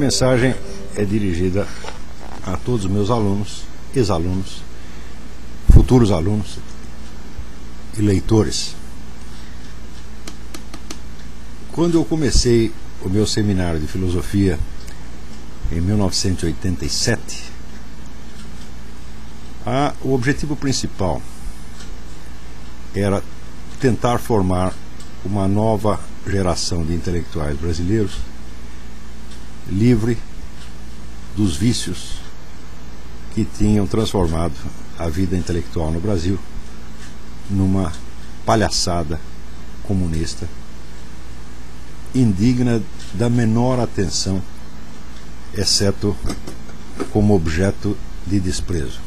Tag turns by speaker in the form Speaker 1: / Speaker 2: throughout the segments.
Speaker 1: mensagem é dirigida a todos os meus alunos, ex-alunos, futuros alunos e leitores. Quando eu comecei o meu seminário de filosofia em 1987, o objetivo principal era tentar formar uma nova geração de intelectuais brasileiros livre dos vícios que tinham transformado a vida intelectual no Brasil numa palhaçada comunista indigna da menor atenção, exceto como objeto de desprezo.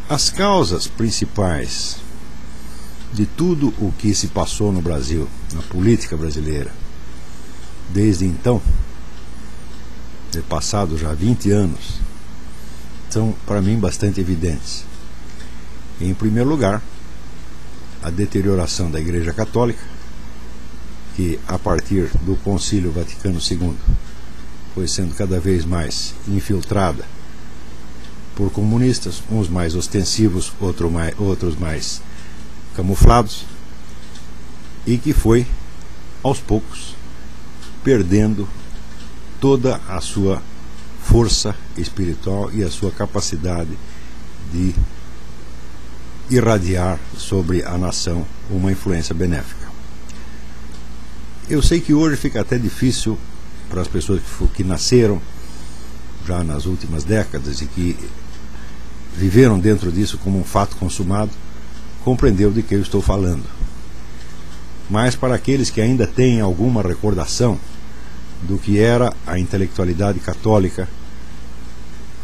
Speaker 1: As causas principais de tudo o que se passou no Brasil, na política brasileira, desde então, passado já 20 anos, são para mim bastante evidentes. Em primeiro lugar, a deterioração da Igreja Católica, que a partir do Concílio Vaticano II foi sendo cada vez mais infiltrada por comunistas, uns mais ostensivos, outros mais camuflados, e que foi, aos poucos, perdendo toda a sua força espiritual e a sua capacidade de irradiar sobre a nação uma influência benéfica. Eu sei que hoje fica até difícil para as pessoas que nasceram já nas últimas décadas e que viveram dentro disso como um fato consumado, compreender de que eu estou falando. Mas para aqueles que ainda têm alguma recordação do que era a intelectualidade católica,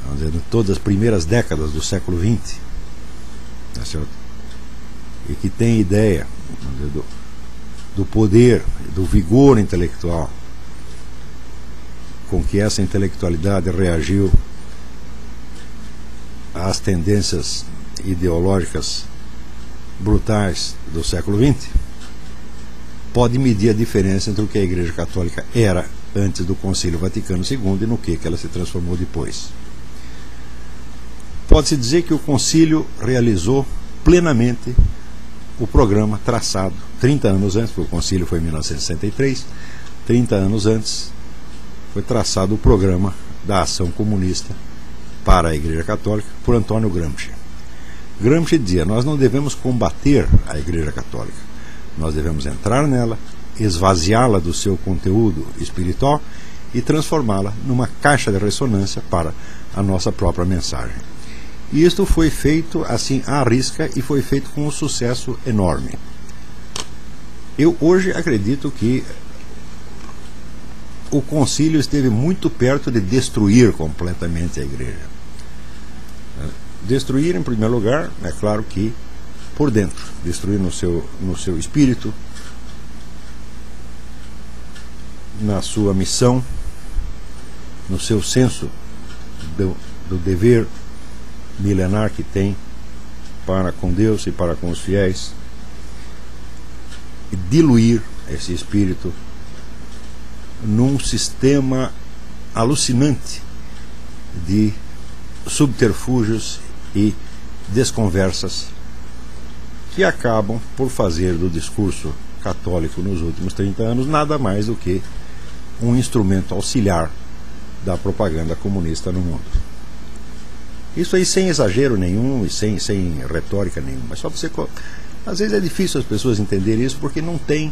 Speaker 1: vamos dizer, todas as primeiras décadas do século XX, e que tem ideia do poder, do vigor intelectual com que essa intelectualidade reagiu às tendências ideológicas brutais do século XX, pode medir a diferença entre o que a Igreja Católica era antes do Concílio Vaticano II e no que ela se transformou depois. Pode-se dizer que o Concílio realizou plenamente o programa traçado 30 anos antes, porque o Concílio foi em 1963, 30 anos antes foi traçado o programa da ação comunista para a Igreja Católica por Antônio Gramsci. Gramsci dizia: nós não devemos combater a Igreja Católica, nós devemos entrar nela, esvaziá-la do seu conteúdo espiritual e transformá-la numa caixa de ressonância para a nossa própria mensagem. E isto foi feito assim à risca e foi feito com um sucesso enorme. Eu hoje acredito que o concílio esteve muito perto de destruir completamente a Igreja. Destruir, em primeiro lugar, é claro que por dentro, destruir no seu espírito, na sua missão, no seu senso do dever milenar que tem para com Deus e para com os fiéis, e diluir esse espírito num sistema alucinante de subterfúgios e desconversas que acabam por fazer do discurso católico nos últimos 30 anos nada mais do que um instrumento auxiliar da propaganda comunista no mundo. Isso aí sem exagero nenhum e sem retórica nenhuma. Mas só você, às vezes é difícil as pessoas entenderem isso porque não tem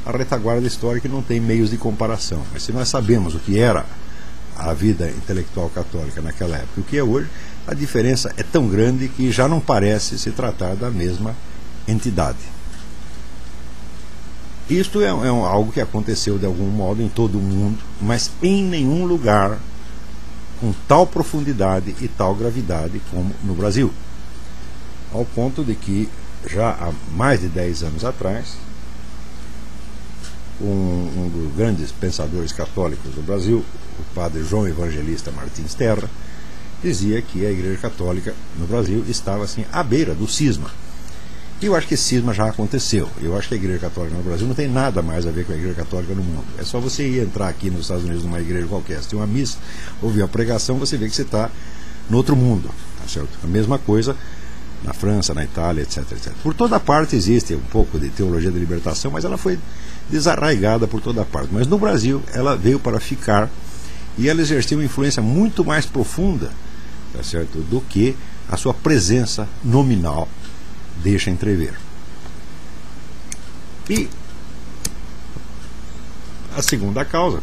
Speaker 1: a retaguarda histórica e não tem meios de comparação. Mas se nós sabemos o que era a vida intelectual católica naquela época e o que é hoje, a diferença é tão grande que já não parece se tratar da mesma entidade. Isto é algo que aconteceu de algum modo em todo o mundo, mas em nenhum lugar com tal profundidade e tal gravidade como no Brasil. Ao ponto de que, já há mais de 10 anos atrás, um dos grandes pensadores católicos do Brasil, o padre João Evangelista Martins Terra, dizia que a Igreja Católica no Brasil estava assim à beira do cisma E eu acho que esse cisma já aconteceu. Eu acho que a Igreja Católica no Brasil não tem nada mais a ver com a Igreja Católica no mundo. É só você ir entrar aqui nos Estados Unidos numa igreja qualquer, se tem uma missa, ouvir a pregação, você vê que você está no outro mundo. Tá certo? A mesma coisa na França, na Itália, etc, etc. Por toda parte existe um pouco de teologia da libertação, mas ela foi desarraigada por toda parte. Mas no Brasil ela veio para ficar e ela exerceu uma influência muito mais profunda, tá certo, do que a sua presença nominal deixa entrever. E a segunda causa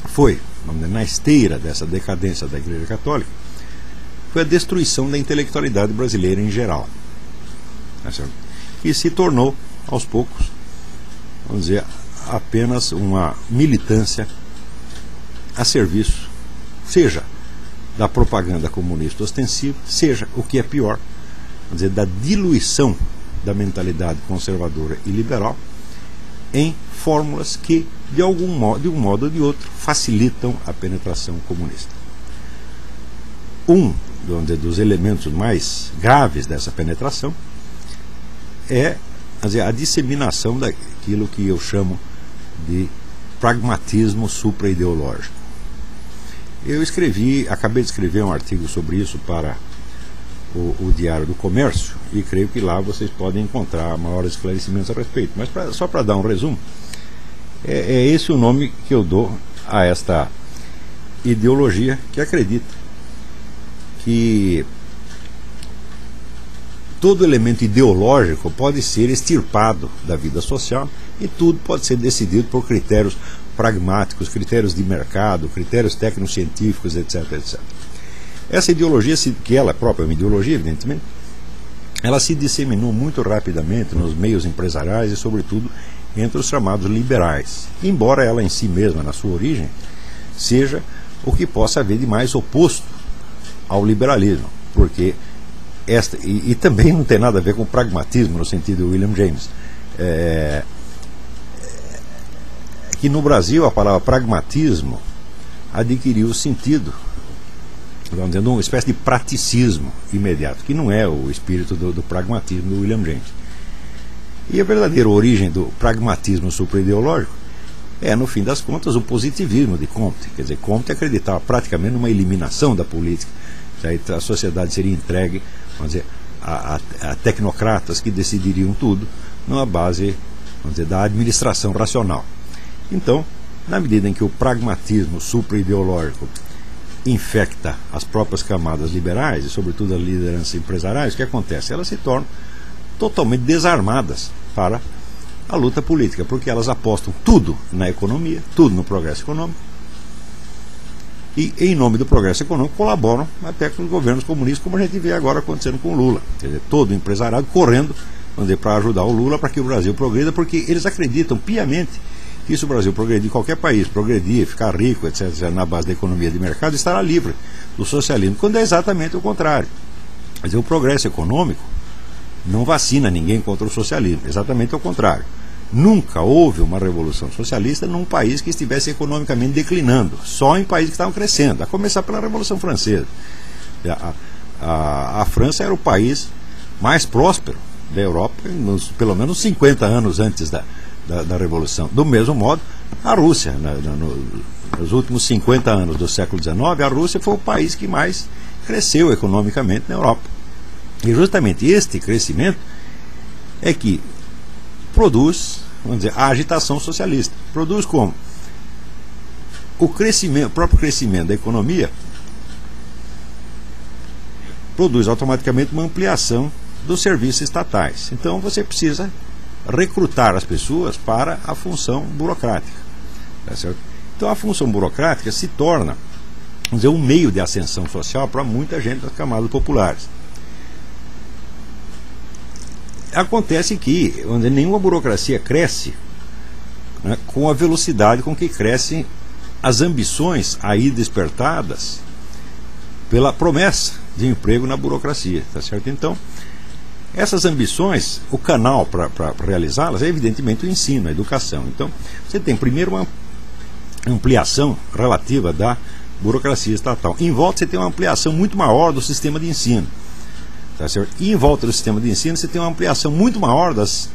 Speaker 1: foi, vamos dizer, na esteira dessa decadência da Igreja Católica, foi a destruição da intelectualidade brasileira em geral, tá certo? Que se tornou, aos poucos, vamos dizer, apenas uma militância a serviço, seja da propaganda comunista ostensiva, seja, o que é pior, vamos dizer, da diluição da mentalidade conservadora e liberal em fórmulas que, de um modo ou de outro, facilitam a penetração comunista. Vamos dizer, dos elementos mais graves dessa penetração é, vamos dizer, a disseminação daquilo que eu chamo de pragmatismo supra-ideológico. Eu acabei de escrever um artigo sobre isso para o Diário do Comércio e creio que lá vocês podem encontrar maiores esclarecimentos a respeito. Mas só para dar um resumo, é esse o nome que eu dou a esta ideologia que acredita que todo elemento ideológico pode ser extirpado da vida social e tudo pode ser decidido por critérios pragmáticos, critérios de mercado, critérios tecnocientíficos, etc, etc. Essa ideologia, que ela própria é uma ideologia, evidentemente, ela se disseminou muito rapidamente nos meios empresariais e, sobretudo, entre os chamados liberais, embora ela em si mesma, na sua origem, seja o que possa haver de mais oposto ao liberalismo, porque e também não tem nada a ver com pragmatismo no sentido de William James. Que no Brasil a palavra pragmatismo adquiriu o sentido, vamos dizer, uma espécie de praticismo imediato, que não é o espírito do pragmatismo do William James. E a verdadeira origem do pragmatismo supra-ideológico é, no fim das contas, o positivismo de Comte. Quer dizer, Comte acreditava praticamente numa eliminação da política. Aí a sociedade seria entregue, vamos dizer, a tecnocratas que decidiriam tudo numa base, vamos dizer, da administração racional. Então, na medida em que o pragmatismo supra-ideológico infecta as próprias camadas liberais e sobretudo as lideranças empresariais, o que acontece? Elas se tornam totalmente desarmadas para a luta política, porque elas apostam tudo na economia, tudo no progresso econômico, e em nome do progresso econômico colaboram até com os governos comunistas, como a gente vê agora acontecendo com o Lula. Quer dizer, todo o empresariado correndo, vamos dizer, para ajudar o Lula para que o Brasil progrida, porque eles acreditam piamente que se o Brasil progredir, qualquer país progredir, ficar rico, etc., na base da economia de mercado, estará livre do socialismo, quando é exatamente o contrário. Quer dizer, o progresso econômico não vacina ninguém contra o socialismo, exatamente ao contrário. Nunca houve uma revolução socialista num país que estivesse economicamente declinando, só em países que estavam crescendo, a começar pela Revolução Francesa. A França era o país mais próspero da Europa, pelo menos 50 anos antes da Revolução. Do mesmo modo, a Rússia, nos últimos 50 anos do século XIX, a Rússia foi o país que mais cresceu economicamente na Europa. E justamente este crescimento é que produz, vamos dizer, a agitação socialista. Produz como? O próprio crescimento da economia produz automaticamente uma ampliação dos serviços estatais. Então você precisa recrutar as pessoas para a função burocrática. Tá certo? Então a função burocrática se torna, vamos dizer, um meio de ascensão social para muita gente das camadas populares. Acontece que onde nenhuma burocracia cresce, né, com a velocidade com que crescem as ambições aí despertadas pela promessa de emprego na burocracia, tá certo? Então, essas ambições, o canal para realizá-las é evidentemente o ensino, a educação. Então, você tem primeiro uma ampliação relativa da burocracia estatal. Em volta você tem uma ampliação muito maior do sistema de ensino. tá certo? E em volta do sistema de ensino você tem uma ampliação muito maior das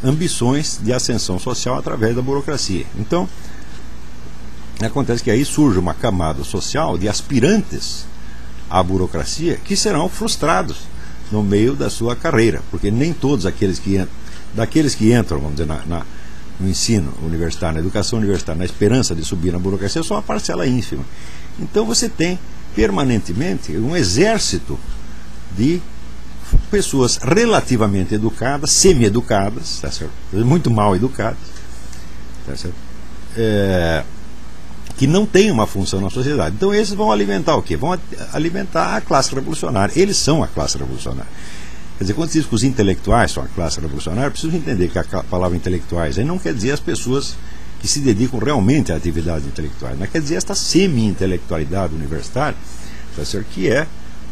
Speaker 1: ambições de ascensão social através da burocracia. Então, acontece que aí surge uma camada social de aspirantes à burocracia que serão frustrados no meio da sua carreira, porque nem todos aqueles que entram, vamos dizer, no ensino universitário, na educação universitária, na esperança de subir na burocracia, só uma parcela ínfima. Então você tem permanentemente um exército de pessoas relativamente educadas, semi-educadas, tá certo? Muito mal educadas, tá certo? Que não têm uma função na sociedade. Então esses vão alimentar o quê? Vão alimentar a classe revolucionária. Eles são a classe revolucionária. Quer dizer, quando se diz que os intelectuais são a classe revolucionária, preciso entender que a palavra intelectuais aí não quer dizer as pessoas que se dedicam realmente a atividades intelectuais, mas quer dizer esta semi-intelectualidade universitária, tá certo? Que é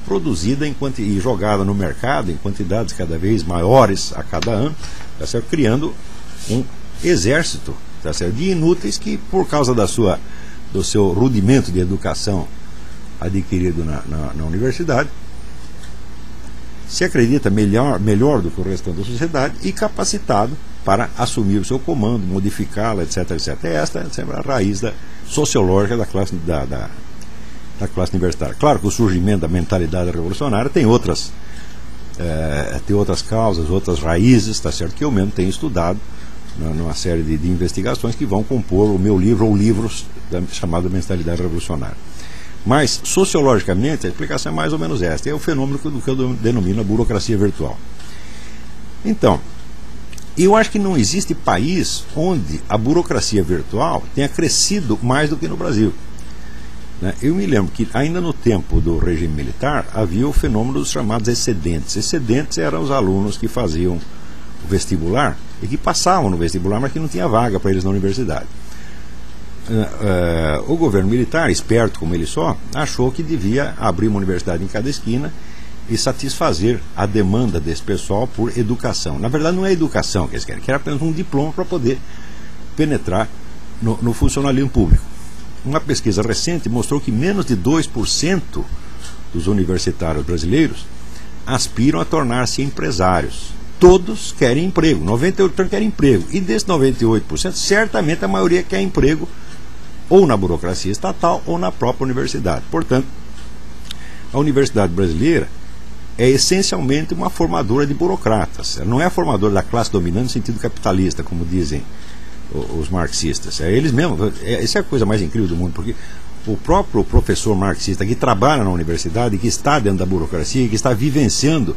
Speaker 1: produzida e jogada no mercado em quantidades cada vez maiores a cada ano, tá certo? Criando um exército, tá certo? De inúteis que, por causa do seu rudimento de educação adquirido na universidade, se acredita melhor do que o restante da sociedade e capacitado para assumir o seu comando, modificá-la, etc, etc. Esta é sempre a raiz sociológica da classe universitária. Claro que o surgimento da mentalidade revolucionária tem outras causas, outras raízes, tá certo? Que eu mesmo tenho estudado numa série de investigações que vão compor o meu livro ou livros chamado Mentalidade Revolucionária. Mas, sociologicamente, a explicação é mais ou menos esta. É o fenômeno que eu denomino a burocracia virtual. Então, eu acho que não existe país onde a burocracia virtual tenha crescido mais do que no Brasil. Eu me lembro que ainda no tempo do regime militar havia o fenômeno dos chamados excedentes. Excedentes eram os alunos que faziam o vestibular e que passavam no vestibular, mas que não tinha vaga para eles na universidade. O governo militar, esperto como ele só, achou que devia abrir uma universidade em cada esquina e satisfazer a demanda desse pessoal por educação. Na verdade não é educação que eles querem, que era apenas um diploma para poder penetrar no funcionalismo público. Uma pesquisa recente mostrou que menos de 2% dos universitários brasileiros aspiram a tornar-se empresários. Todos querem emprego, 98% querem emprego. E desses 98%, certamente a maioria quer emprego ou na burocracia estatal ou na própria universidade. Portanto, a universidade brasileira é essencialmente uma formadora de burocratas. Ela não é a formadora da classe dominante no sentido capitalista, como dizem os marxistas. Eles mesmos. Essa é a coisa mais incrível do mundo, porque o próprio professor marxista que trabalha na universidade, que está dentro da burocracia, que está vivenciando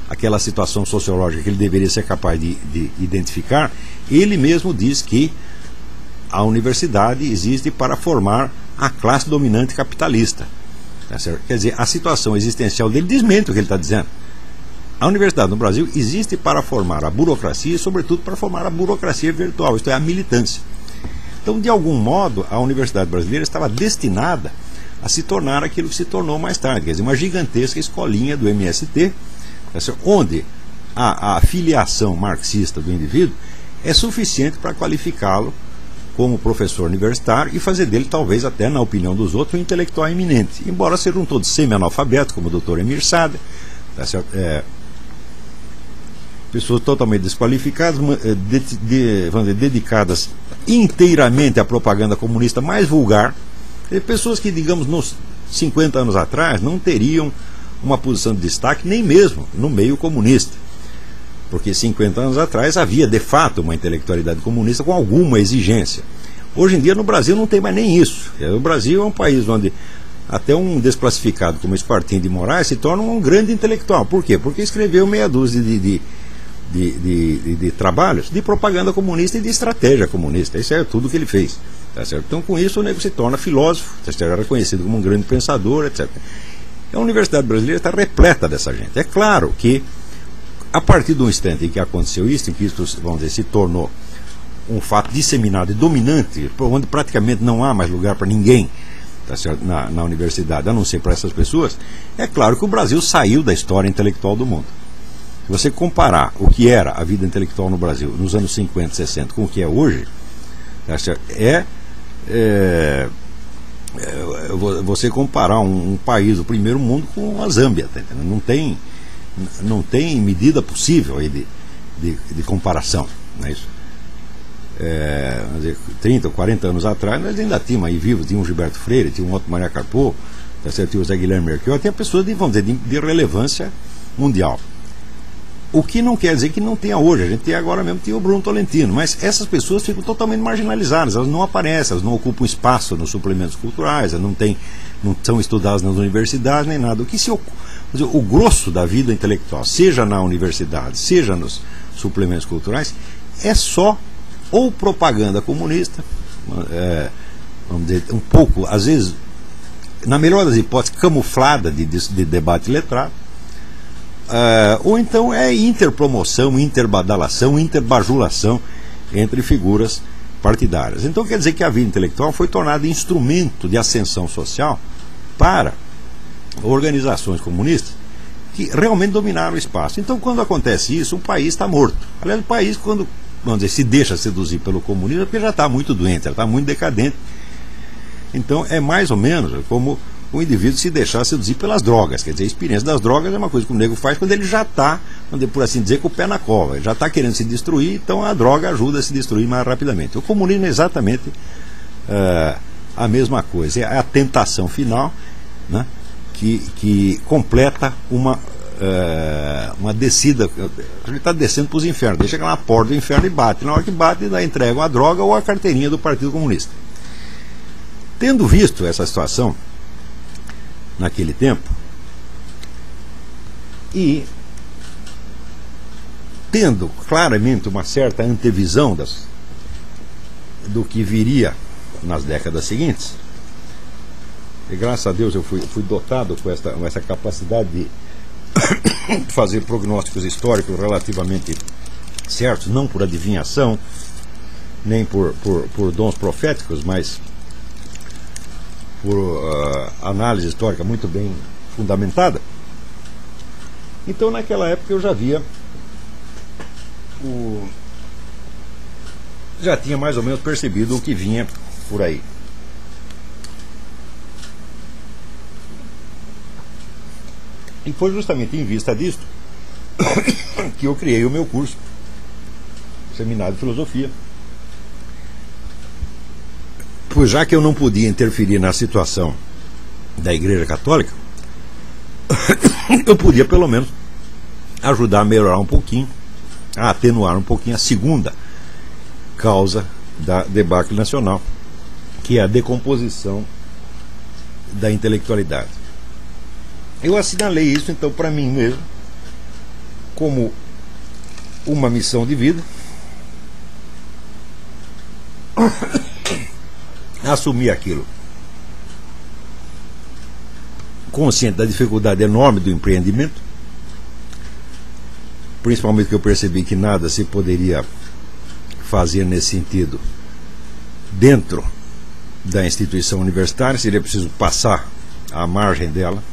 Speaker 1: aquela situação sociológica que ele deveria ser capaz de identificar, ele mesmo diz que a universidade existe para formar a classe dominante capitalista. Tá certo? Quer dizer, a situação existencial dele desmente o que ele está dizendo. A universidade no Brasil existe para formar a burocracia e, sobretudo, para formar a burocracia virtual, isto é, a militância. Então, de algum modo, a universidade brasileira estava destinada a se tornar aquilo que se tornou mais tarde, quer dizer, uma gigantesca escolinha do MST, tá certo? Onde a filiação marxista do indivíduo é suficiente para qualificá-lo como professor universitário e fazer dele, talvez até na opinião dos outros, um intelectual eminente, embora sejam todos semi-analfabetos, como o Dr. Emir Sader, tá certo? Pessoas totalmente desqualificadas, vamos dizer, dedicadas inteiramente à propaganda comunista mais vulgar, pessoas que, digamos, nos 50 anos atrás não teriam uma posição de destaque nem mesmo no meio comunista, porque 50 anos atrás havia de fato uma intelectualidade comunista com alguma exigência. Hoje em dia no Brasil não tem mais nem isso. O Brasil é um país onde até um desclassificado como Espartinho de Moraes se torna um grande intelectual. Por quê? Porque escreveu meia dúzia de trabalhos de propaganda comunista e de estratégia comunista. Isso é tudo que ele fez. Tá certo? Então com isso o nego se torna filósofo, é reconhecido como um grande pensador, etc. A universidade brasileira está repleta dessa gente. É claro que a partir do instante em que aconteceu isso, em que isso, vamos dizer, se tornou um fato disseminado e dominante, onde praticamente não há mais lugar para ninguém, tá certo, na universidade, a não ser para essas pessoas, é claro que o Brasil saiu da história intelectual do mundo. Se você comparar o que era a vida intelectual no Brasil nos anos 50, 60 com o que é hoje, tá certo, você comparar um país do primeiro mundo com a Zâmbia, tá entendendo? Não tem não tem medida possível aí de comparação, não é isso? 30 ou 40 anos atrás nós ainda tínhamos aí vivos, tinha um Gilberto Freire, tinha um Otto Maria Carpo, tinha o Zé Guilherme Melchior, tinha pessoas vamos dizer, de relevância mundial. O que não quer dizer que não tenha hoje. A gente tem agora mesmo, tem o Bruno Tolentino, mas essas pessoas ficam totalmente marginalizadas, elas não aparecem, elas não ocupam espaço nos suplementos culturais, elas não são estudadas nas universidades nem nada. O que o grosso da vida intelectual, seja na universidade, seja nos suplementos culturais, é só ou propaganda comunista, vamos dizer, um pouco, às vezes, na melhor das hipóteses, camuflada de debate letrado, ou então é interpromoção, interbadalação, interbajulação entre figuras partidárias. Então quer dizer que a vida intelectual foi tornada instrumento de ascensão social para organizações comunistas que realmente dominaram o espaço. Então quando acontece isso, o país está morto. Aliás, o país, quando, vamos dizer, se deixa seduzir pelo comunismo, é porque já está muito doente, já está muito decadente. Então é mais ou menos como o indivíduo se deixar seduzir pelas drogas. Quer dizer, a experiência das drogas é uma coisa que o nego faz quando ele já está, por assim dizer, com o pé na cova. Ele já está querendo se destruir, então a droga ajuda a se destruir mais rapidamente. O comunismo é exatamente a mesma coisa. É a tentação final, né, que completa uma descida. Ele está descendo para os infernos. Ele chega na porta do inferno e bate. Na hora que bate, ainda entrega a droga ou a carteirinha do Partido Comunista. Tendo visto essa situação naquele tempo e tendo claramente uma certa antevisão do que viria nas décadas seguintes, e graças a Deus eu fui dotado com essa capacidade de fazer prognósticos históricos relativamente certos, não por adivinhação nem por dons proféticos, mas por análise histórica muito bem fundamentada. Então naquela época eu já tinha mais ou menos percebido o que vinha por aí. E foi justamente em vista disso que eu criei o meu curso, Seminário de Filosofia. Pois já que eu não podia interferir na situação da Igreja Católica, eu podia pelo menos ajudar a melhorar um pouquinho, a atenuar um pouquinho a segunda causa da debacle nacional, que é a decomposição da intelectualidade. Eu assinalei isso então para mim mesmo como uma missão de vida. Assumi aquilo, consciente da dificuldade enorme do empreendimento, principalmente que eu percebi que nada se poderia fazer nesse sentido dentro da instituição universitária, seria preciso passar à margem dela.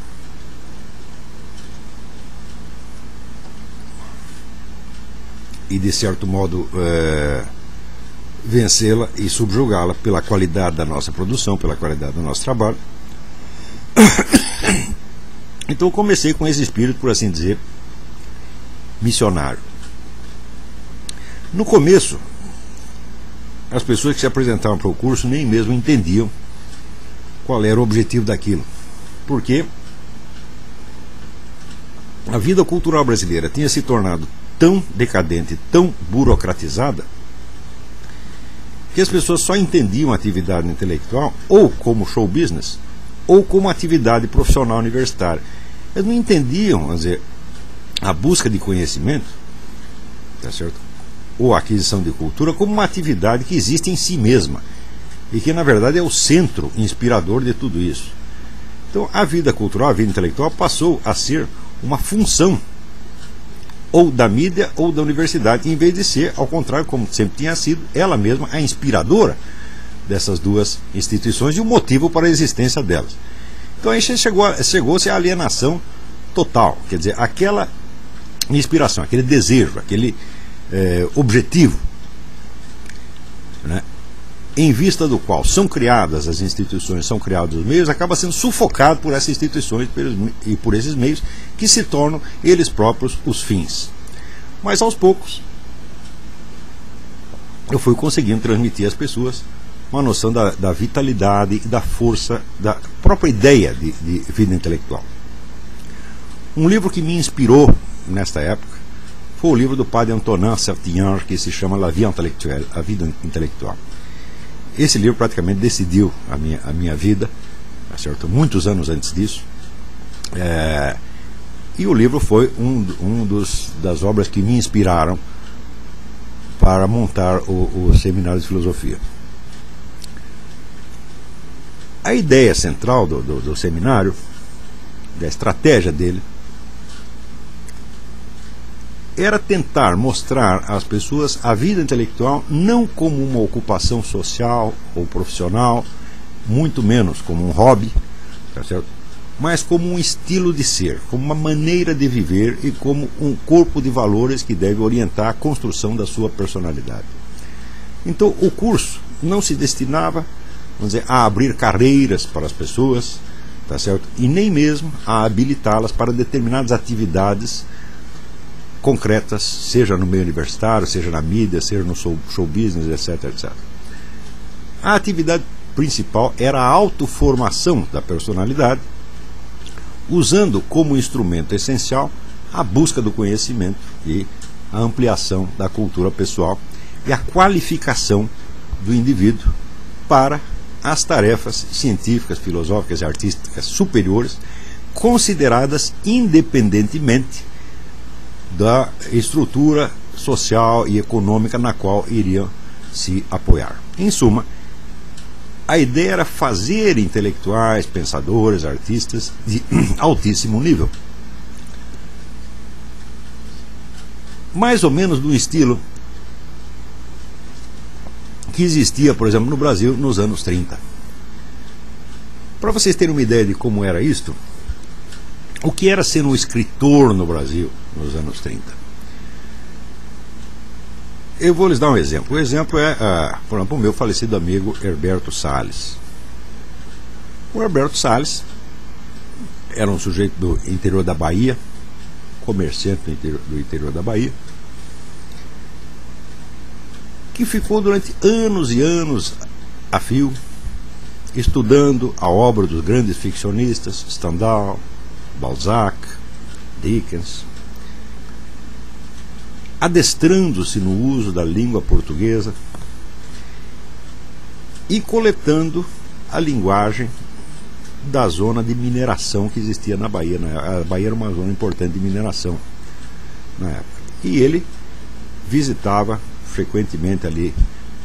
Speaker 1: E de certo modo vencê-la e subjugá-la pela qualidade da nossa produção, pela qualidade do nosso trabalho. Então eu comecei com esse espírito, por assim dizer, missionário. No começo, as pessoas que se apresentavam para o curso nem mesmo entendiam qual era o objetivo daquilo, porque a vida cultural brasileira tinha se tornado tão decadente, tão burocratizada, que as pessoas só entendiam a atividade intelectual ou como show business ou como atividade profissional universitária. Eles não entendiam, vamos dizer, a busca de conhecimento, tá certo? Ou a aquisição de cultura como uma atividade que existe em si mesma e que na verdade é o centro inspirador de tudo isso. Então a vida cultural, a vida intelectual passou a ser uma função ou da mídia ou da universidade, em vez de ser, ao contrário, como sempre tinha sido, ela mesma a inspiradora dessas duas instituições e o motivo para a existência delas. Então aí chegou-se à alienação total, quer dizer, aquela inspiração, aquele desejo, aquele objetivo, né, em vista do qual são criadas as instituições, são criados os meios, acaba sendo sufocado por essas instituições e por esses meios que se tornam eles próprios os fins. Mas aos poucos eu fui conseguindo transmitir às pessoas uma noção da vitalidade e da força da própria ideia de vida intelectual. Um livro que me inspirou nesta época foi o livro do padre Antonin Sertignan, que se chama La Vie Intellectuelle, a vida intelectual. Esse livro praticamente decidiu a minha vida, tá certo? Muitos anos antes disso. E o livro foi das obras que me inspiraram para montar o seminário de filosofia. A ideia central do seminário, da estratégia dele, era tentar mostrar às pessoas a vida intelectual não como uma ocupação social ou profissional, muito menos como um hobby, tá certo? Mas como um estilo de ser, como uma maneira de viver e como um corpo de valores que deve orientar a construção da sua personalidade. Então o curso não se destinava, vamos dizer, a abrir carreiras para as pessoas, tá certo? E nem mesmo a habilitá-las para determinadas atividades concretas, seja no meio universitário, seja na mídia, seja no show business, etc, etc. A atividade principal era a autoformação da personalidade, usando como instrumento essencial a busca do conhecimento e a ampliação da cultura pessoal e a qualificação do indivíduo para as tarefas científicas, filosóficas e artísticas superiores, consideradas independentemente da estrutura social e econômica na qual iriam se apoiar. Em suma, a ideia era fazer intelectuais, pensadores, artistas de altíssimo nível. Mais ou menos do estilo que existia, por exemplo, no Brasil nos anos 30. Para vocês terem uma ideia de como era isto, o que era ser um escritor no Brasil nos anos 30? Eu vou lhes dar um exemplo. O exemplo é, por exemplo, o meu falecido amigo Herberto Salles. O Herberto Salles era um sujeito do interior da Bahia, comerciante do interior da Bahia, que ficou durante anos e anos a fio estudando a obra dos grandes ficcionistas, Stendhal, Balzac, Dickens, adestrando-se no uso da língua portuguesa e coletando a linguagem da zona de mineração que existia na Bahia. A Bahia era uma zona importante de mineração na época. E ele visitava frequentemente ali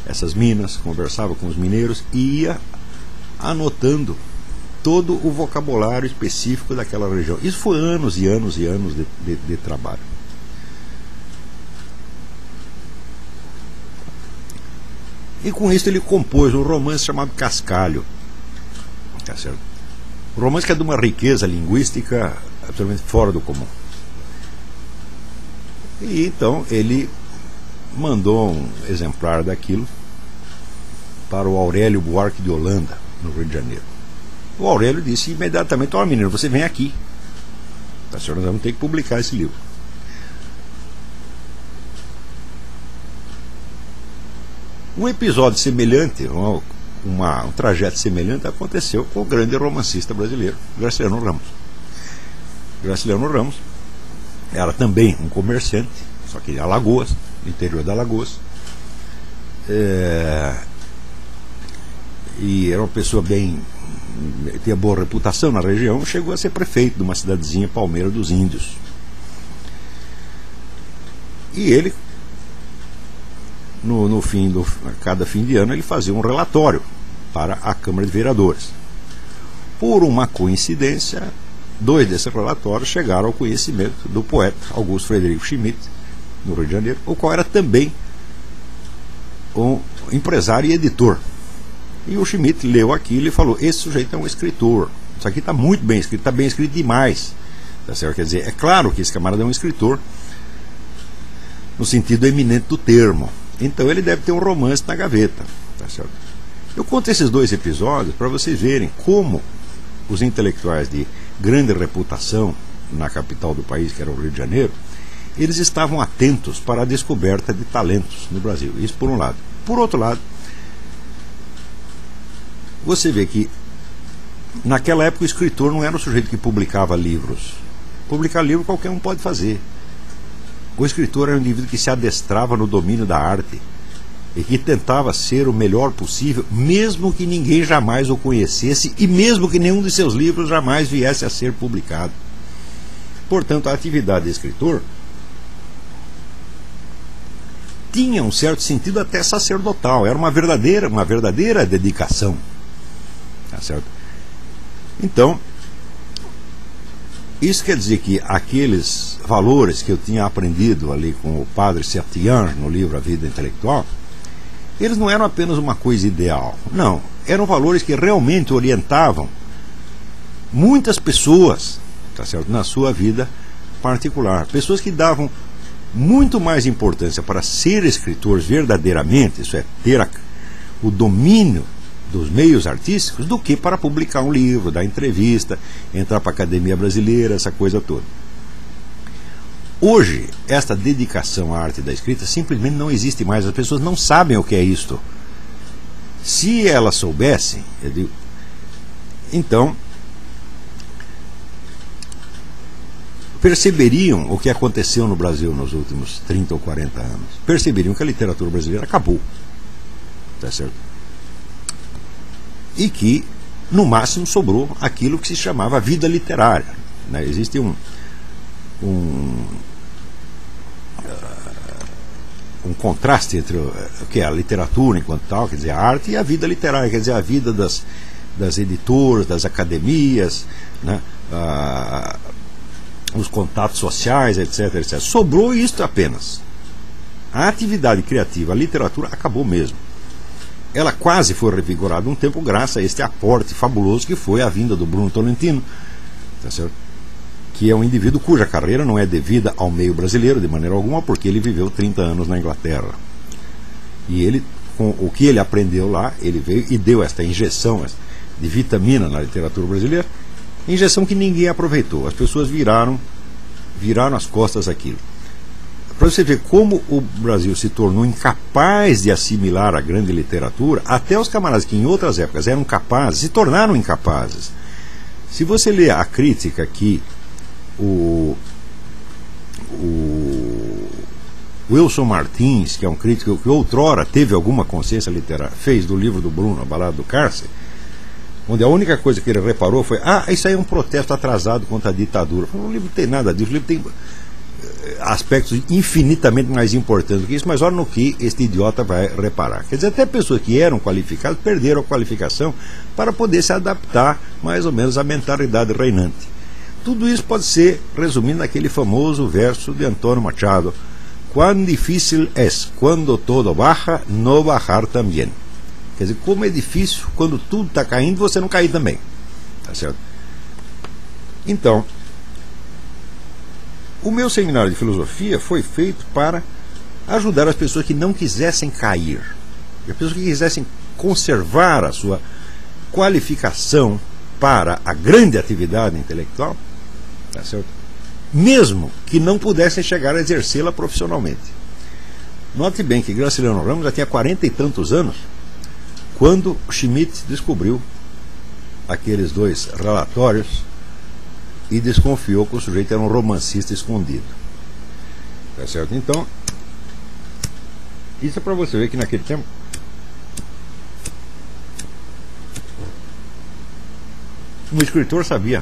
Speaker 1: essas minas, conversava com os mineiros e ia anotando todo o vocabulário específico daquela região. Isso foi anos e anos e anos de trabalho. E com isso ele compôs um romance chamado Cascalho. Tá certo? Um romance que é de uma riqueza linguística absolutamente fora do comum. E então ele mandou um exemplar daquilo para o Aurélio Buarque de Holanda, no Rio de Janeiro. O Aurélio disse imediatamente: ó, menino, você vem aqui, tá certo? Nós vamos ter que publicar esse livro. Um episódio semelhante, um trajeto semelhante aconteceu com o grande romancista brasileiro Graciliano Ramos. Graciliano Ramos era também um comerciante, só que em Alagoas, no interior de Alagoas, e era uma pessoa tinha boa reputação na região. Chegou a ser prefeito de uma cidadezinha, Palmeira dos Índios. E ele, cada fim de ano, ele fazia um relatório para a Câmara de Vereadores. Por uma coincidência, 2 desses relatórios chegaram ao conhecimento do poeta Augusto Frederico Schmidt, no Rio de Janeiro, o qual era também um empresário e editor. E o Schmidt leu aquilo e falou: esse sujeito é um escritor, isso aqui está muito bem escrito, está bem escrito demais, tá certo? Quer dizer, é claro que esse camarada é um escritor no sentido eminente do termo, então ele deve ter um romance na gaveta, tá certo? Eu conto esses dois episódios para vocês verem como os intelectuais de grande reputação na capital do país, que era o Rio de Janeiro, eles estavam atentos para a descoberta de talentos no Brasil. Isso por um lado. Por outro lado, você vê que naquela época o escritor não era o sujeito que publicava livros. Publicar livro qualquer um pode fazer. O escritor era um indivíduo que se adestrava no domínio da arte e que tentava ser o melhor possível, mesmo que ninguém jamais o conhecesse e mesmo que nenhum de seus livros jamais viesse a ser publicado. Portanto, a atividade de escritor tinha um certo sentido até sacerdotal, era uma verdadeira dedicação. Tá certo? Então, isso quer dizer que aqueles valores que eu tinha aprendido ali com o padre Sertian no livro A Vida Intelectual, eles não eram apenas uma coisa ideal. Não, eram valores que realmente orientavam muitas pessoas, tá certo, na sua vida particular. Pessoas que davam muito mais importância para ser escritores verdadeiramente, isso é, ter o domínio dos meios artísticos, do que para publicar um livro, dar entrevista, entrar para a Academia Brasileira, essa coisa toda. Hoje, esta dedicação à arte da escrita simplesmente não existe mais. As pessoas não sabem o que é isto. Se elas soubessem, eu digo, então perceberiam o que aconteceu no Brasil nos últimos 30 ou 40 anos. Perceberiam que a literatura brasileira acabou. Tá certo? E que, no máximo, sobrou aquilo que se chamava vida literária. Né? Existe um contraste entre o que é a literatura enquanto tal, quer dizer, a arte, e a vida literária, quer dizer, a vida das editoras, das academias, né? Os contatos sociais, etc, etc. Sobrou isto apenas. A atividade criativa, a literatura, acabou mesmo. Ela quase foi revigorada um tempo graças a este aporte fabuloso que foi a vinda do Bruno Tolentino, tá certo? Que é um indivíduo cuja carreira não é devida ao meio brasileiro de maneira alguma, porque ele viveu 30 anos na Inglaterra. E ele, com o que ele aprendeu lá, ele veio e deu esta injeção de vitamina na literatura brasileira, injeção que ninguém aproveitou. As pessoas viraram as costas àquilo. Para você ver como o Brasil se tornou incapaz de assimilar a grande literatura, até os camaradas que em outras épocas eram capazes, se tornaram incapazes. Se você ler a crítica que o Wilson Martins, que é um crítico que outrora teve alguma consciência literária, fez do livro do Bruno, A Balada do Cárcere, onde a única coisa que ele reparou foi: isso aí é um protesto atrasado contra a ditadura. O livro não tem nada disso, o livro tem aspectos infinitamente mais importantes do que isso, mas olha no que este idiota vai reparar. Quer dizer, até pessoas que eram qualificadas perderam a qualificação para poder se adaptar mais ou menos à mentalidade reinante. Tudo isso pode ser resumido naquele famoso verso de Antônio Machado: "Quão difícil es quando todo baja, no bajar também." Quer dizer, como é difícil quando tudo está caindo, você não cair também. Tá certo? Então, o meu seminário de filosofia foi feito para ajudar as pessoas que não quisessem cair, as pessoas que quisessem conservar a sua qualificação para a grande atividade intelectual, tá certo? Mesmo que não pudessem chegar a exercê-la profissionalmente. Note bem que Graciliano Ramos já tinha 40 e tantos anos quando Schmitt descobriu aqueles dois relatórios e desconfiou que o sujeito era um romancista escondido. Tá certo? Então, isso é para você ver que naquele tempo um escritor sabia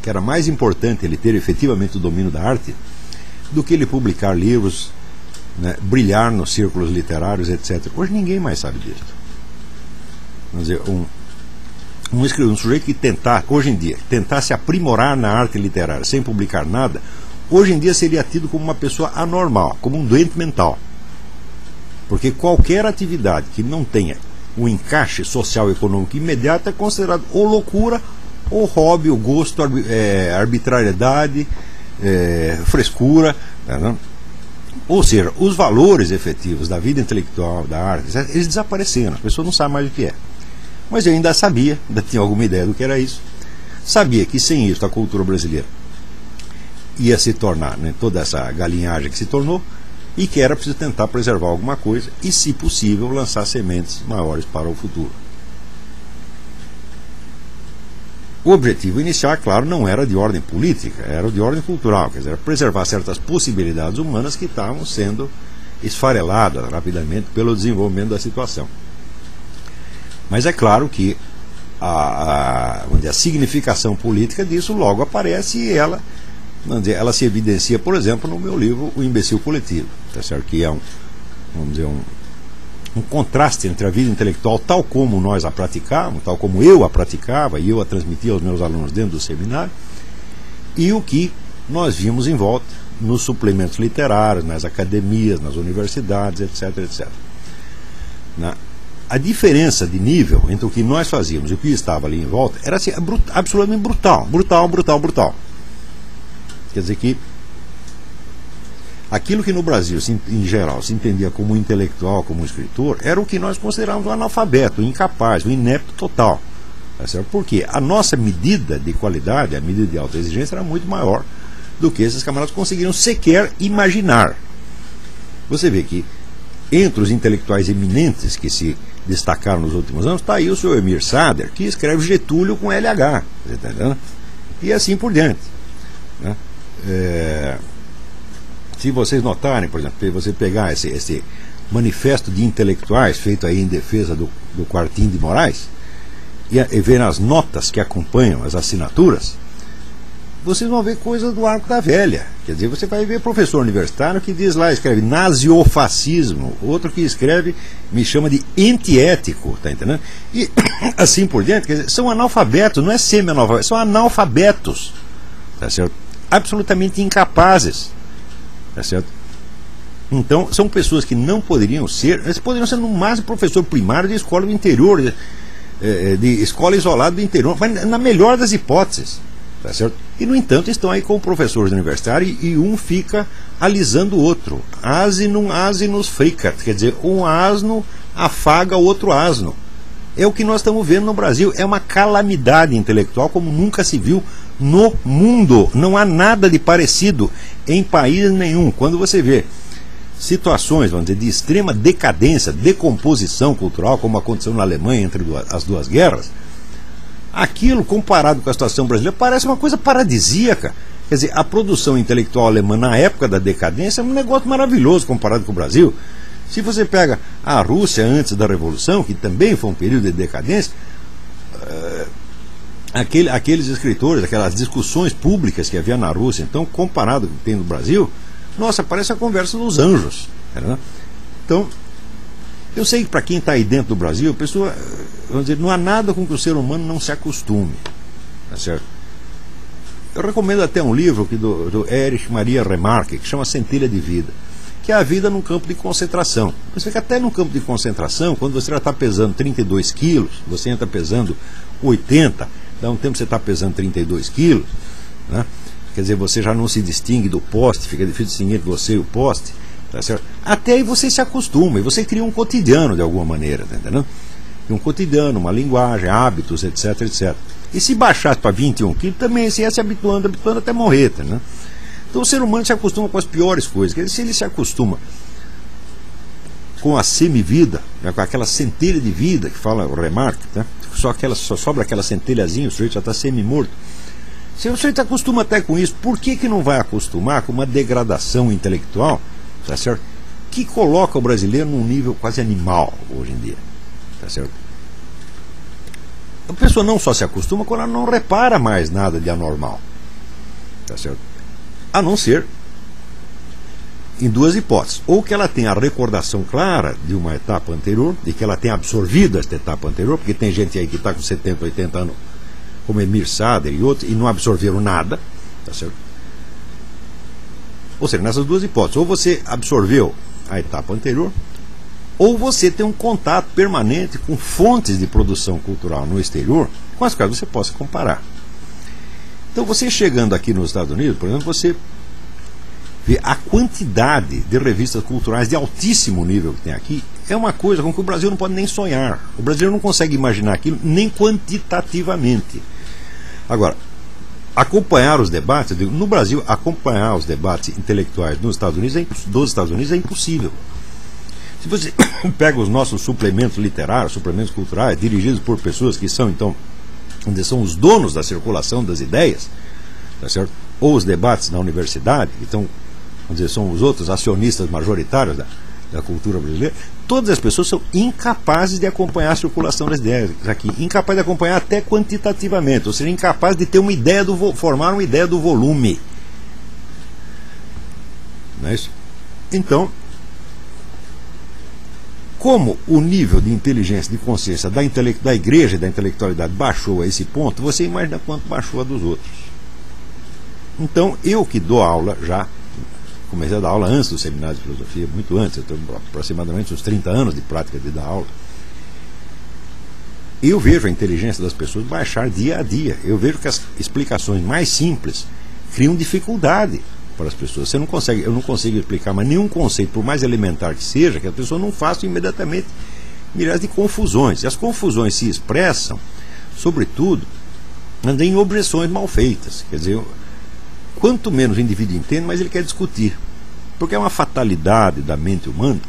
Speaker 1: que era mais importante ele ter efetivamente o domínio da arte do que ele publicar livros, né, brilhar nos círculos literários, etc. Hoje ninguém mais sabe disso. Vamos dizer, um sujeito que hoje em dia, tentasse aprimorar na arte literária sem publicar nada, hoje em dia seria tido como uma pessoa anormal, como um doente mental. Porque qualquer atividade que não tenha um encaixe social e econômico imediato é considerado ou loucura, ou hobby, ou gosto, arbitrariedade, frescura. Né? Ou seja, os valores efetivos da vida intelectual, da arte, etc., eles desapareceram, as pessoas não sabem mais o que é. Mas eu ainda sabia, ainda tinha alguma ideia do que era isso. Sabia que sem isso a cultura brasileira ia se tornar, né, toda essa galinhagem que se tornou, e que era preciso tentar preservar alguma coisa e, se possível, lançar sementes maiores para o futuro. O objetivo inicial, claro, não era de ordem política, era de ordem cultural, quer dizer, preservar certas possibilidades humanas que estavam sendo esfareladas rapidamente pelo desenvolvimento da situação. Mas é claro que a significação política disso logo aparece e ela se evidencia, por exemplo, no meu livro O Imbecil Coletivo, tá certo? Que é um contraste entre a vida intelectual tal como nós a praticávamos, tal como eu a praticava e eu a transmitia aos meus alunos dentro do seminário, e o que nós vimos em volta nos suplementos literários, nas academias, nas universidades, etc, etc. A diferença de nível entre o que nós fazíamos e o que estava ali em volta era assim, absolutamente brutal. Quer dizer que aquilo que no Brasil, em geral, se entendia como intelectual, como escritor, era o que nós considerávamos um analfabeto, um incapaz, um inepto total. Porque a nossa medida de qualidade, a medida de alta exigência, era muito maior do que esses camaradas conseguiram sequer imaginar. Você vê que entre os intelectuais eminentes que se destacaram nos últimos anos, está aí o senhor Emir Sader, que escreve Getúlio com LH, tá entendendo? E assim por diante, né? Se vocês notarem, por exemplo, você pegar esse manifesto de intelectuais feito aí em defesa do Quartim de Moraes e ver as notas que acompanham as assinaturas, vocês vão ver coisas do arco da velha. Quer dizer, você vai ver professor universitário que diz lá, escreve naziofascismo, outro que escreve, me chama de antiético, tá entendendo? E assim por diante, quer dizer, são analfabetos, não é semi-analfabetos, são analfabetos, tá certo? Absolutamente incapazes, tá certo? Então, são pessoas que não poderiam ser, eles poderiam ser no máximo professor primário de escola do interior, de escola isolada do interior, mas na melhor das hipóteses, tá certo? E, no entanto, estão aí com professores universitários e um fica alisando o outro. Asinum asinus fricat, quer dizer, um asno afaga o outro asno. É o que nós estamos vendo no Brasil. É uma calamidade intelectual como nunca se viu no mundo. Não há nada de parecido em país nenhum. Quando você vê situações, vamos dizer, de extrema decadência, decomposição cultural, como aconteceu na Alemanha entre as duas guerras, aquilo, comparado com a situação brasileira, parece uma coisa paradisíaca. Quer dizer, a produção intelectual alemã na época da decadência é um negócio maravilhoso comparado com o Brasil. Se você pega a Rússia antes da Revolução, que também foi um período de decadência, aqueles escritores, aquelas discussões públicas que havia na Rússia, então, comparado com o que tem no Brasil, nossa, parece a conversa dos anjos, né? Então, eu sei que para quem está aí dentro do Brasil, a pessoa, vamos dizer, não há nada com que o ser humano não se acostume, tá certo? Eu recomendo até um livro do Erich Maria Remarque, que chama Centelha de Vida, que é a vida num campo de concentração. Você fica até num campo de concentração, quando você já está pesando 32 quilos, você entra pesando 80, dá um tempo você está pesando 32 quilos, né? Quer dizer, você já não se distingue do poste, fica difícil distinguir entre você e o poste, tá certo? Até aí você se acostuma, e você cria um cotidiano de alguma maneira, tá entendendo? Um cotidiano, uma linguagem, hábitos, etc, etc. E se baixasse para 21 quilos, também você ia se habituando até morrer, tá, né? Então o ser humano se acostuma com as piores coisas. Quer dizer, se ele se acostuma com a semivida, né, com aquela centelha de vida que fala o Remarque, né? Só sobra aquela centelhazinha, o sujeito já está semi-morto. Se o sujeito acostuma até com isso, por que não vai acostumar com uma degradação intelectual, tá certo? Que coloca o brasileiro num nível quase animal hoje em dia, tá certo? A pessoa não só se acostuma quando ela não repara mais nada de anormal, tá certo? A não ser em duas hipóteses: ou que ela tenha a recordação clara de uma etapa anterior, de que ela tenha absorvido esta etapa anterior, porque tem gente aí que está com 70, 80 anos, como Emir Sader e outros, e não absorveram nada, tá certo? Ou seja, nessas duas hipóteses, ou você absorveu a etapa anterior, ou você tem um contato permanente com fontes de produção cultural no exterior, com as quais você possa comparar. Então, você chegando aqui nos Estados Unidos, por exemplo, você A quantidade de revistas culturais de altíssimo nível que tem aqui é uma coisa com que o Brasil não pode nem sonhar. O brasileiro não consegue imaginar aquilo nem quantitativamente. Agora, acompanhar os debates, no Brasil, acompanhar os debates intelectuais dos Estados Unidos é impossível. Se você pega os nossos suplementos literários, suplementos culturais, dirigidos por pessoas que são, então, onde são os donos da circulação das ideias, tá certo? Ou os debates na universidade, então, vamos dizer, são os outros acionistas majoritários da cultura brasileira, todas as pessoas são incapazes de acompanhar a circulação das ideias aqui, incapazes de acompanhar até quantitativamente, ou seja, incapazes de ter uma ideia formar uma ideia do volume. Não é isso? Então, como o nível de inteligência, de consciência da igreja e da intelectualidade baixou a esse ponto, você imagina quanto baixou a dos outros. Então, eu que dou aula já, comecei a dar aula antes do seminário de filosofia, muito antes, eu tenho aproximadamente uns 30 anos de prática de dar aula. Eu vejo a inteligência das pessoas baixar dia a dia. Eu vejo que as explicações mais simples criam dificuldade para as pessoas. Eu não consigo explicar mais nenhum conceito, por mais elementar que seja, que a pessoa não faça imediatamente milhares de confusões. E as confusões se expressam, sobretudo, em objeções mal feitas. Quer dizer, quanto menos o indivíduo entende, mais ele quer discutir. Porque é uma fatalidade da mente humana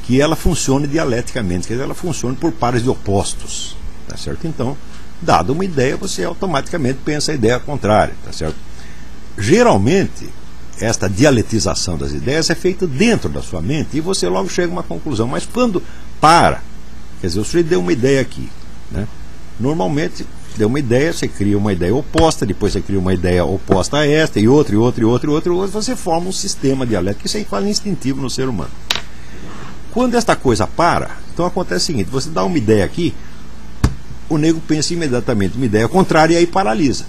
Speaker 1: que ela funcione dialeticamente, quer dizer, ela funcione por pares de opostos. Tá certo? Então, dada uma ideia, você automaticamente pensa a ideia contrária. Tá certo? Geralmente, esta dialetização das ideias é feita dentro da sua mente e você logo chega a uma conclusão. Mas quando para, quer dizer, o sujeito deu uma ideia aqui, né? Normalmente, deu uma ideia, você cria uma ideia oposta, depois você cria uma ideia oposta a esta, e outra, você forma um sistema dialético. Isso é quase instintivo no ser humano. Quando esta coisa para, então acontece o seguinte: você dá uma ideia aqui, o nego pensa imediatamente uma ideia contrária e aí paralisa.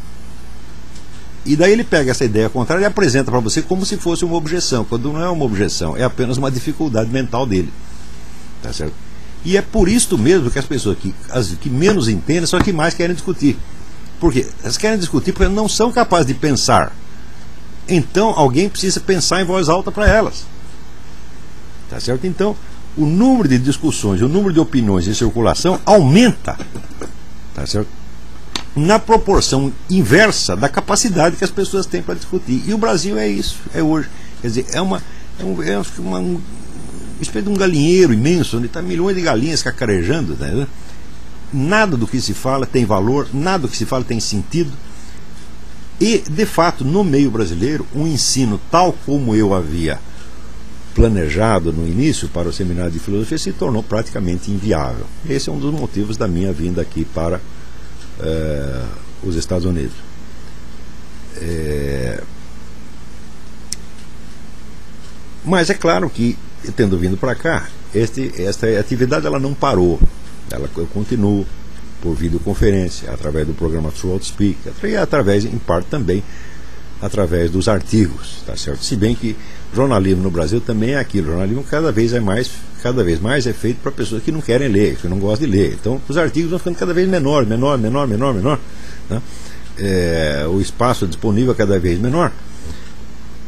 Speaker 1: E daí ele pega essa ideia contrária e apresenta para você como se fosse uma objeção, quando não é uma objeção, é apenas uma dificuldade mental dele. Tá certo? E é por isso mesmo que as pessoas que menos entendem são as que mais querem discutir. Por quê? Elas querem discutir porque não são capazes de pensar. Então alguém precisa pensar em voz alta para elas. Tá certo? Então, o número de discussões, o número de opiniões em circulação aumenta. Tá certo? Na proporção inversa da capacidade que as pessoas têm para discutir. E o Brasil é isso, é hoje. Quer dizer, é uma espécie de um galinheiro imenso, onde está milhões de galinhas cacarejando. Né? Nada do que se fala tem valor, nada do que se fala tem sentido. E, de fato, no meio brasileiro, um ensino tal como eu havia planejado no início para o seminário de filosofia se tornou praticamente inviável. Esse é um dos motivos da minha vinda aqui para os Estados Unidos. Mas é claro que, tendo vindo para cá, esta atividade ela não parou. Eu continuo por videoconferência, através do programa Throughout Speak, e através, em parte também, através dos artigos, tá certo? Se bem que jornalismo no Brasil também é aquilo. Jornalismo cada vez mais é feito para pessoas que não querem ler, que não gostam de ler. Então os artigos vão ficando cada vez menor. Né? O espaço disponível é cada vez menor.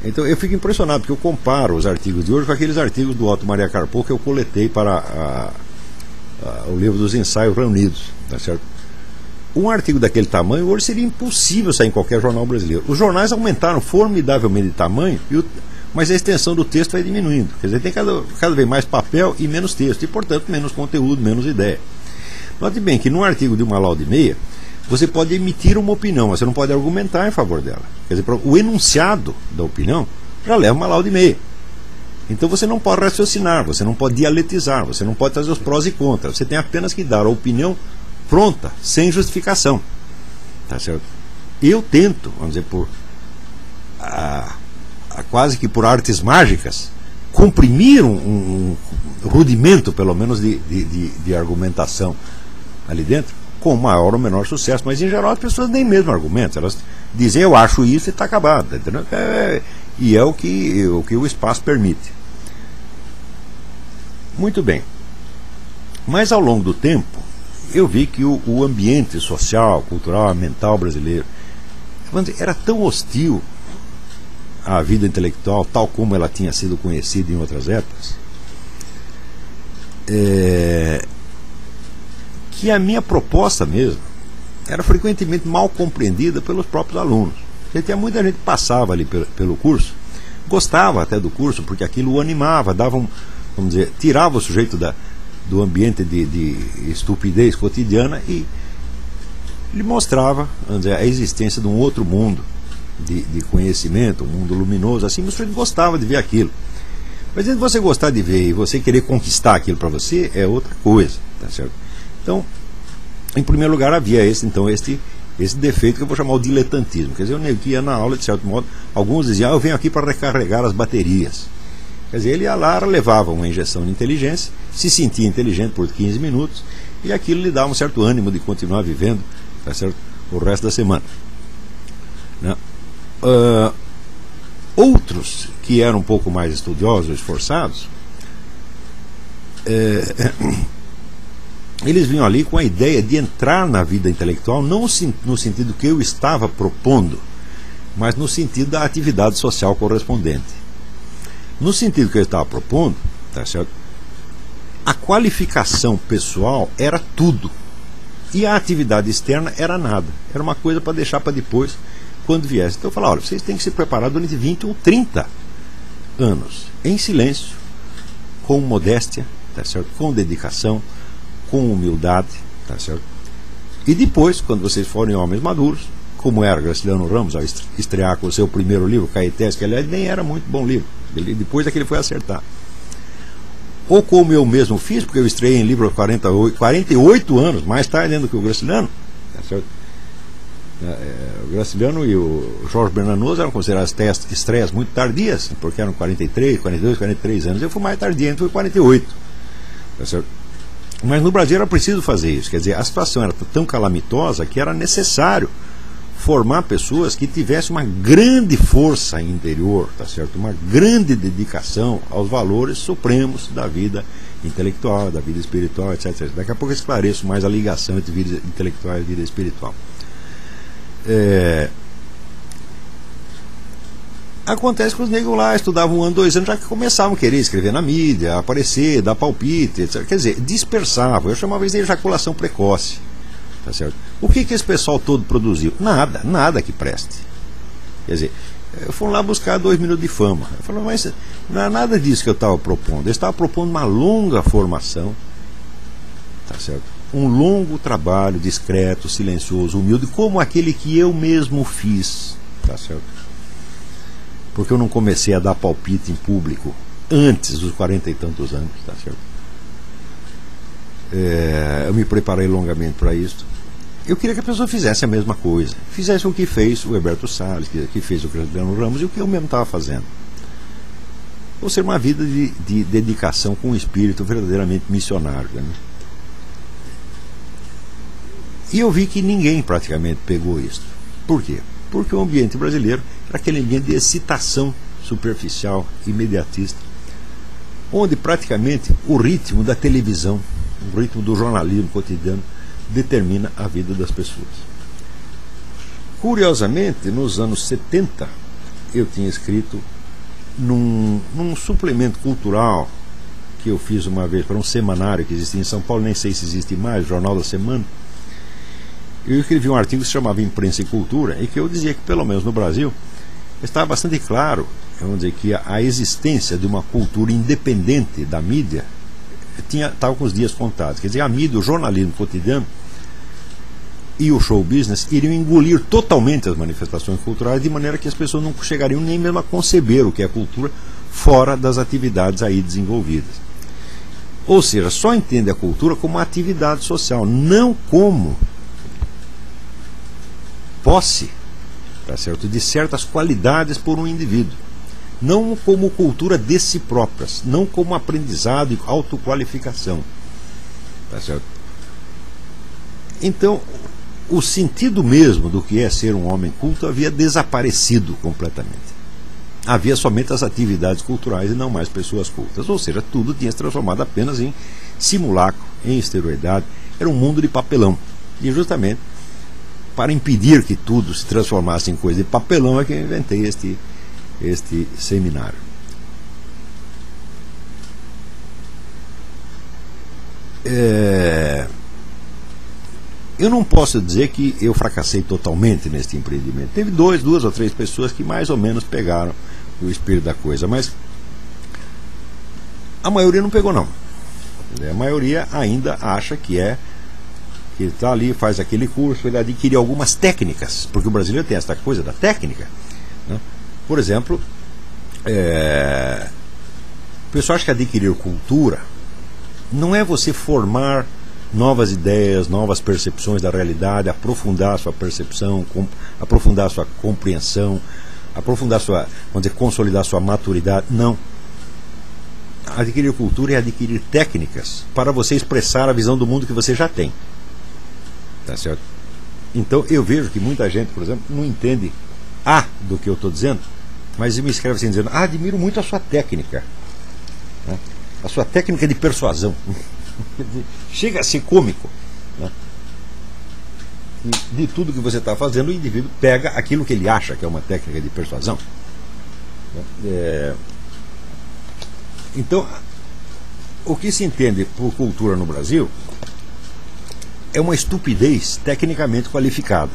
Speaker 1: Então eu fico impressionado, porque eu comparo os artigos de hoje com aqueles artigos do Otto Maria Carpo que eu coletei para o livro dos ensaios reunidos, tá certo? Um artigo daquele tamanho hoje seria impossível sair em qualquer jornal brasileiro. Os jornais aumentaram formidavelmente de tamanho, mas a extensão do texto vai diminuindo. Quer dizer, tem cada vez mais papel e menos texto, e portanto menos conteúdo, menos ideia. Note bem que num artigo de 1 lauda e meia você pode emitir uma opinião, mas você não pode argumentar em favor dela. Quer dizer, o enunciado da opinião já leva 1 lauda e meia. Então você não pode raciocinar, você não pode dialetizar, você não pode trazer os prós e contras. Você tem apenas que dar a opinião pronta, sem justificação. Tá certo? Eu tento, vamos dizer, quase que por artes mágicas, comprimir um rudimento, pelo menos, de argumentação ali dentro, com maior ou menor sucesso. Mas em geral as pessoas nem mesmo argumentam, elas dizem eu acho isso e está acabado, entendeu? E é o que o espaço permite. Muito bem. Mas ao longo do tempo eu vi que o ambiente social, cultural, mental brasileiro era tão hostil a vida intelectual tal como ela tinha sido conhecida em outras épocas, que a minha proposta mesmo era frequentemente mal compreendida pelos próprios alunos. Porque tinha muita gente que passava ali pelo curso, gostava até do curso, porque aquilo o animava, dava vamos dizer, tirava o sujeito do ambiente de estupidez cotidiana e lhe mostrava, vamos dizer, a existência de um outro mundo de conhecimento, um mundo luminoso, assim, mas o sujeito gostava de ver aquilo. Mas se você gostar de ver e você querer conquistar aquilo para você, é outra coisa, tá certo? Então, em primeiro lugar, havia esse defeito que eu vou chamar o diletantismo. Quer dizer, eu ia na aula, de certo modo, alguns diziam, eu venho aqui para recarregar as baterias. Quer dizer, ele ia lá, levava uma injeção de inteligência, se sentia inteligente por 15 minutos, e aquilo lhe dava um certo ânimo de continuar vivendo, tá certo, o resto da semana. Né? Outros que eram um pouco mais estudiosos, esforçados, eles vinham ali com a ideia de entrar na vida intelectual, não no sentido que eu estava propondo, mas no sentido da atividade social correspondente. No sentido que eu estava propondo, tá certo? A qualificação pessoal era tudo, e a atividade externa era nada, era uma coisa para deixar para depois, quando viesse. Então eu falava, olha, vocês têm que se preparar durante 20 ou 30 anos, em silêncio, com modéstia, tá certo? Com dedicação, com humildade, tá certo? E depois, quando vocês forem homens maduros, como era Graciliano Ramos ao estrear com o seu primeiro livro, Caetés, que aliás nem era muito bom livro, depois é que ele foi acertar. Ou como eu mesmo fiz, porque eu estreiei em livro aos 48 anos, mais tarde ainda que o Graciliano, tá certo? O Graciliano e o Jorge Bernanos eram consideradas estreias muito tardias, porque eram 43, 42, 43 anos. Eu fui mais tardio, fui 48. Tá certo? Mas no Brasil era preciso fazer isso. Quer dizer, a situação era tão calamitosa que era necessário formar pessoas que tivessem uma grande força interior, tá certo? Uma grande dedicação aos valores supremos da vida intelectual, da vida espiritual, etc. Daqui a pouco eu esclareço mais a ligação entre vida intelectual e vida espiritual. Acontece que os negros lá estudavam 1 ano, 2 anos, já que começavam a querer escrever na mídia, aparecer, dar palpite, etc. Quer dizer, dispersavam. Eu chamava isso de ejaculação precoce, tá certo? O que esse pessoal todo produziu? Nada que preste. Quer dizer, foram lá buscar 2 minutos de fama. Eu falei, mas não é nada disso que eu estava propondo. Eu estava propondo uma longa formação, tá certo? Um longo trabalho discreto, silencioso, humilde, como aquele que eu mesmo fiz, tá certo? Porque eu não comecei a dar palpite em público antes dos 40 e tantos anos, tá certo? Eu me preparei longamente para isso. Eu queria que a pessoa fizesse a mesma coisa, fizesse o que fez o Herberto Salles, que fez o Graciliano Ramos, e o que eu mesmo estava fazendo. Ou seja, uma vida de dedicação com um espírito verdadeiramente missionário, né? E eu vi que ninguém praticamente pegou isso. Por quê? Porque o ambiente brasileiro era aquele ambiente de excitação superficial, imediatista, onde praticamente o ritmo da televisão, o ritmo do jornalismo cotidiano determina a vida das pessoas. Curiosamente, nos anos 70, eu tinha escrito num suplemento cultural que eu fiz uma vez para um semanário que existia em São Paulo, nem sei se existe mais, Jornal da Semana. Eu escrevi um artigo que se chamava Imprensa e Cultura, e que eu dizia que, pelo menos no Brasil, estava bastante claro, vamos dizer, que a existência de uma cultura independente da mídia estava com os dias contados. Quer dizer, a mídia, o jornalismo cotidiano e o show business iriam engolir totalmente as manifestações culturais, de maneira que as pessoas não chegariam nem mesmo a conceber o que é cultura fora das atividades aí desenvolvidas. Ou seja, só entende a cultura como uma atividade social, não como posse, tá certo, de certas qualidades por um indivíduo, não como cultura de si próprias, não como aprendizado e autoqualificação, tá certo? Então, o sentido mesmo do que é ser um homem culto havia desaparecido completamente. Havia somente as atividades culturais e não mais pessoas cultas, ou seja, tudo tinha se transformado apenas em simulacro, em esteroidade. Era um mundo de papelão, e justamente para impedir que tudo se transformasse em coisa de papelão é que eu inventei este seminário. Eu não posso dizer que eu fracassei totalmente neste empreendimento. Teve duas ou três pessoas que mais ou menos pegaram o espírito da coisa, mas a maioria não pegou, não. A maioria ainda acha que está ali, faz aquele curso, ele adquire algumas técnicas, porque o brasileiro tem essa coisa da técnica, né? Por exemplo, o pessoal acha que adquirir cultura não é você formar novas ideias, novas percepções da realidade, aprofundar a sua percepção, aprofundar a sua compreensão, aprofundar sua, vamos dizer, consolidar a sua maturidade. Não. Adquirir cultura é adquirir técnicas para você expressar a visão do mundo que você já tem. Tá certo? Então eu vejo que muita gente, por exemplo, não entende do que eu estou dizendo, mas me escreve assim dizendo: admiro muito a sua técnica, né? A sua técnica de persuasão. Chega a ser cômico, né? De tudo que você está fazendo, o indivíduo pega aquilo que ele acha que é uma técnica de persuasão. Então, o que se entende por cultura no Brasil é uma estupidez tecnicamente qualificada,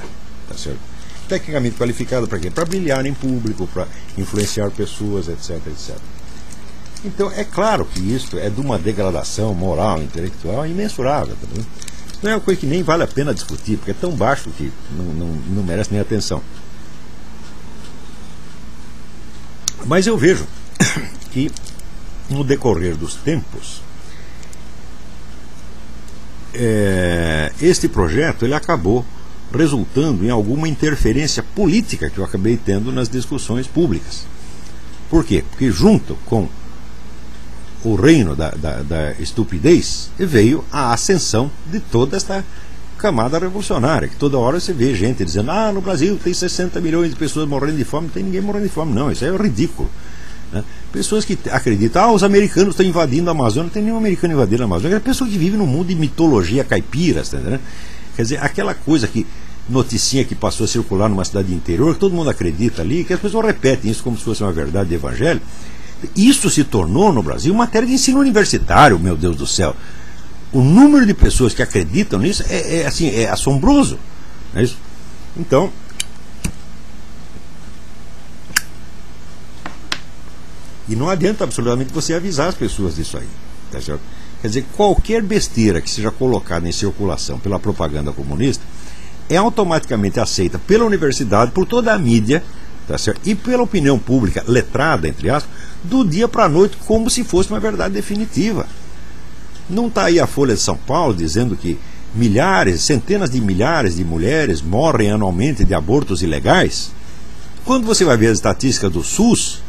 Speaker 1: tá certo? Tecnicamente qualificada para quê? Para brilhar em público, para influenciar pessoas, etc, etc. Então é claro que isso é de uma degradação moral, intelectual imensurável. Tá, não é uma coisa que nem vale a pena discutir, porque é tão baixo que não merece nem atenção. Mas eu vejo que no decorrer dos tempos este projeto ele acabou resultando em alguma interferência política que eu acabei tendo nas discussões públicas. Por quê? Porque junto com o reino da estupidez veio a ascensão de toda esta camada revolucionária, que toda hora você vê gente dizendo: no Brasil tem 60 milhões de pessoas morrendo de fome. Não tem ninguém morrendo de fome, não. Isso é ridículo, né? Pessoas que acreditam: os americanos estão invadindo a Amazônia. Não tem nenhum americano invadindo a Amazônia. É pessoa que vive num mundo de mitologia caipira, tá entendendo? Quer dizer, aquela coisa que noticinha que passou a circular numa cidade interior, que todo mundo acredita ali, que as pessoas repetem isso como se fosse uma verdade de evangelho. Isso se tornou no Brasil matéria de ensino universitário, meu Deus do céu. O número de pessoas que acreditam nisso é assombroso, não é isso? Então, e não adianta absolutamente você avisar as pessoas disso aí, tá certo? Quer dizer, qualquer besteira que seja colocada em circulação pela propaganda comunista é automaticamente aceita pela universidade, por toda a mídia, tá certo? E pela opinião pública letrada, entre aspas, do dia para a noite, como se fosse uma verdade definitiva. Não está aí a Folha de São Paulo dizendo que centenas de milhares de mulheres morrem anualmente de abortos ilegais? Quando você vai ver as estatísticas do SUS,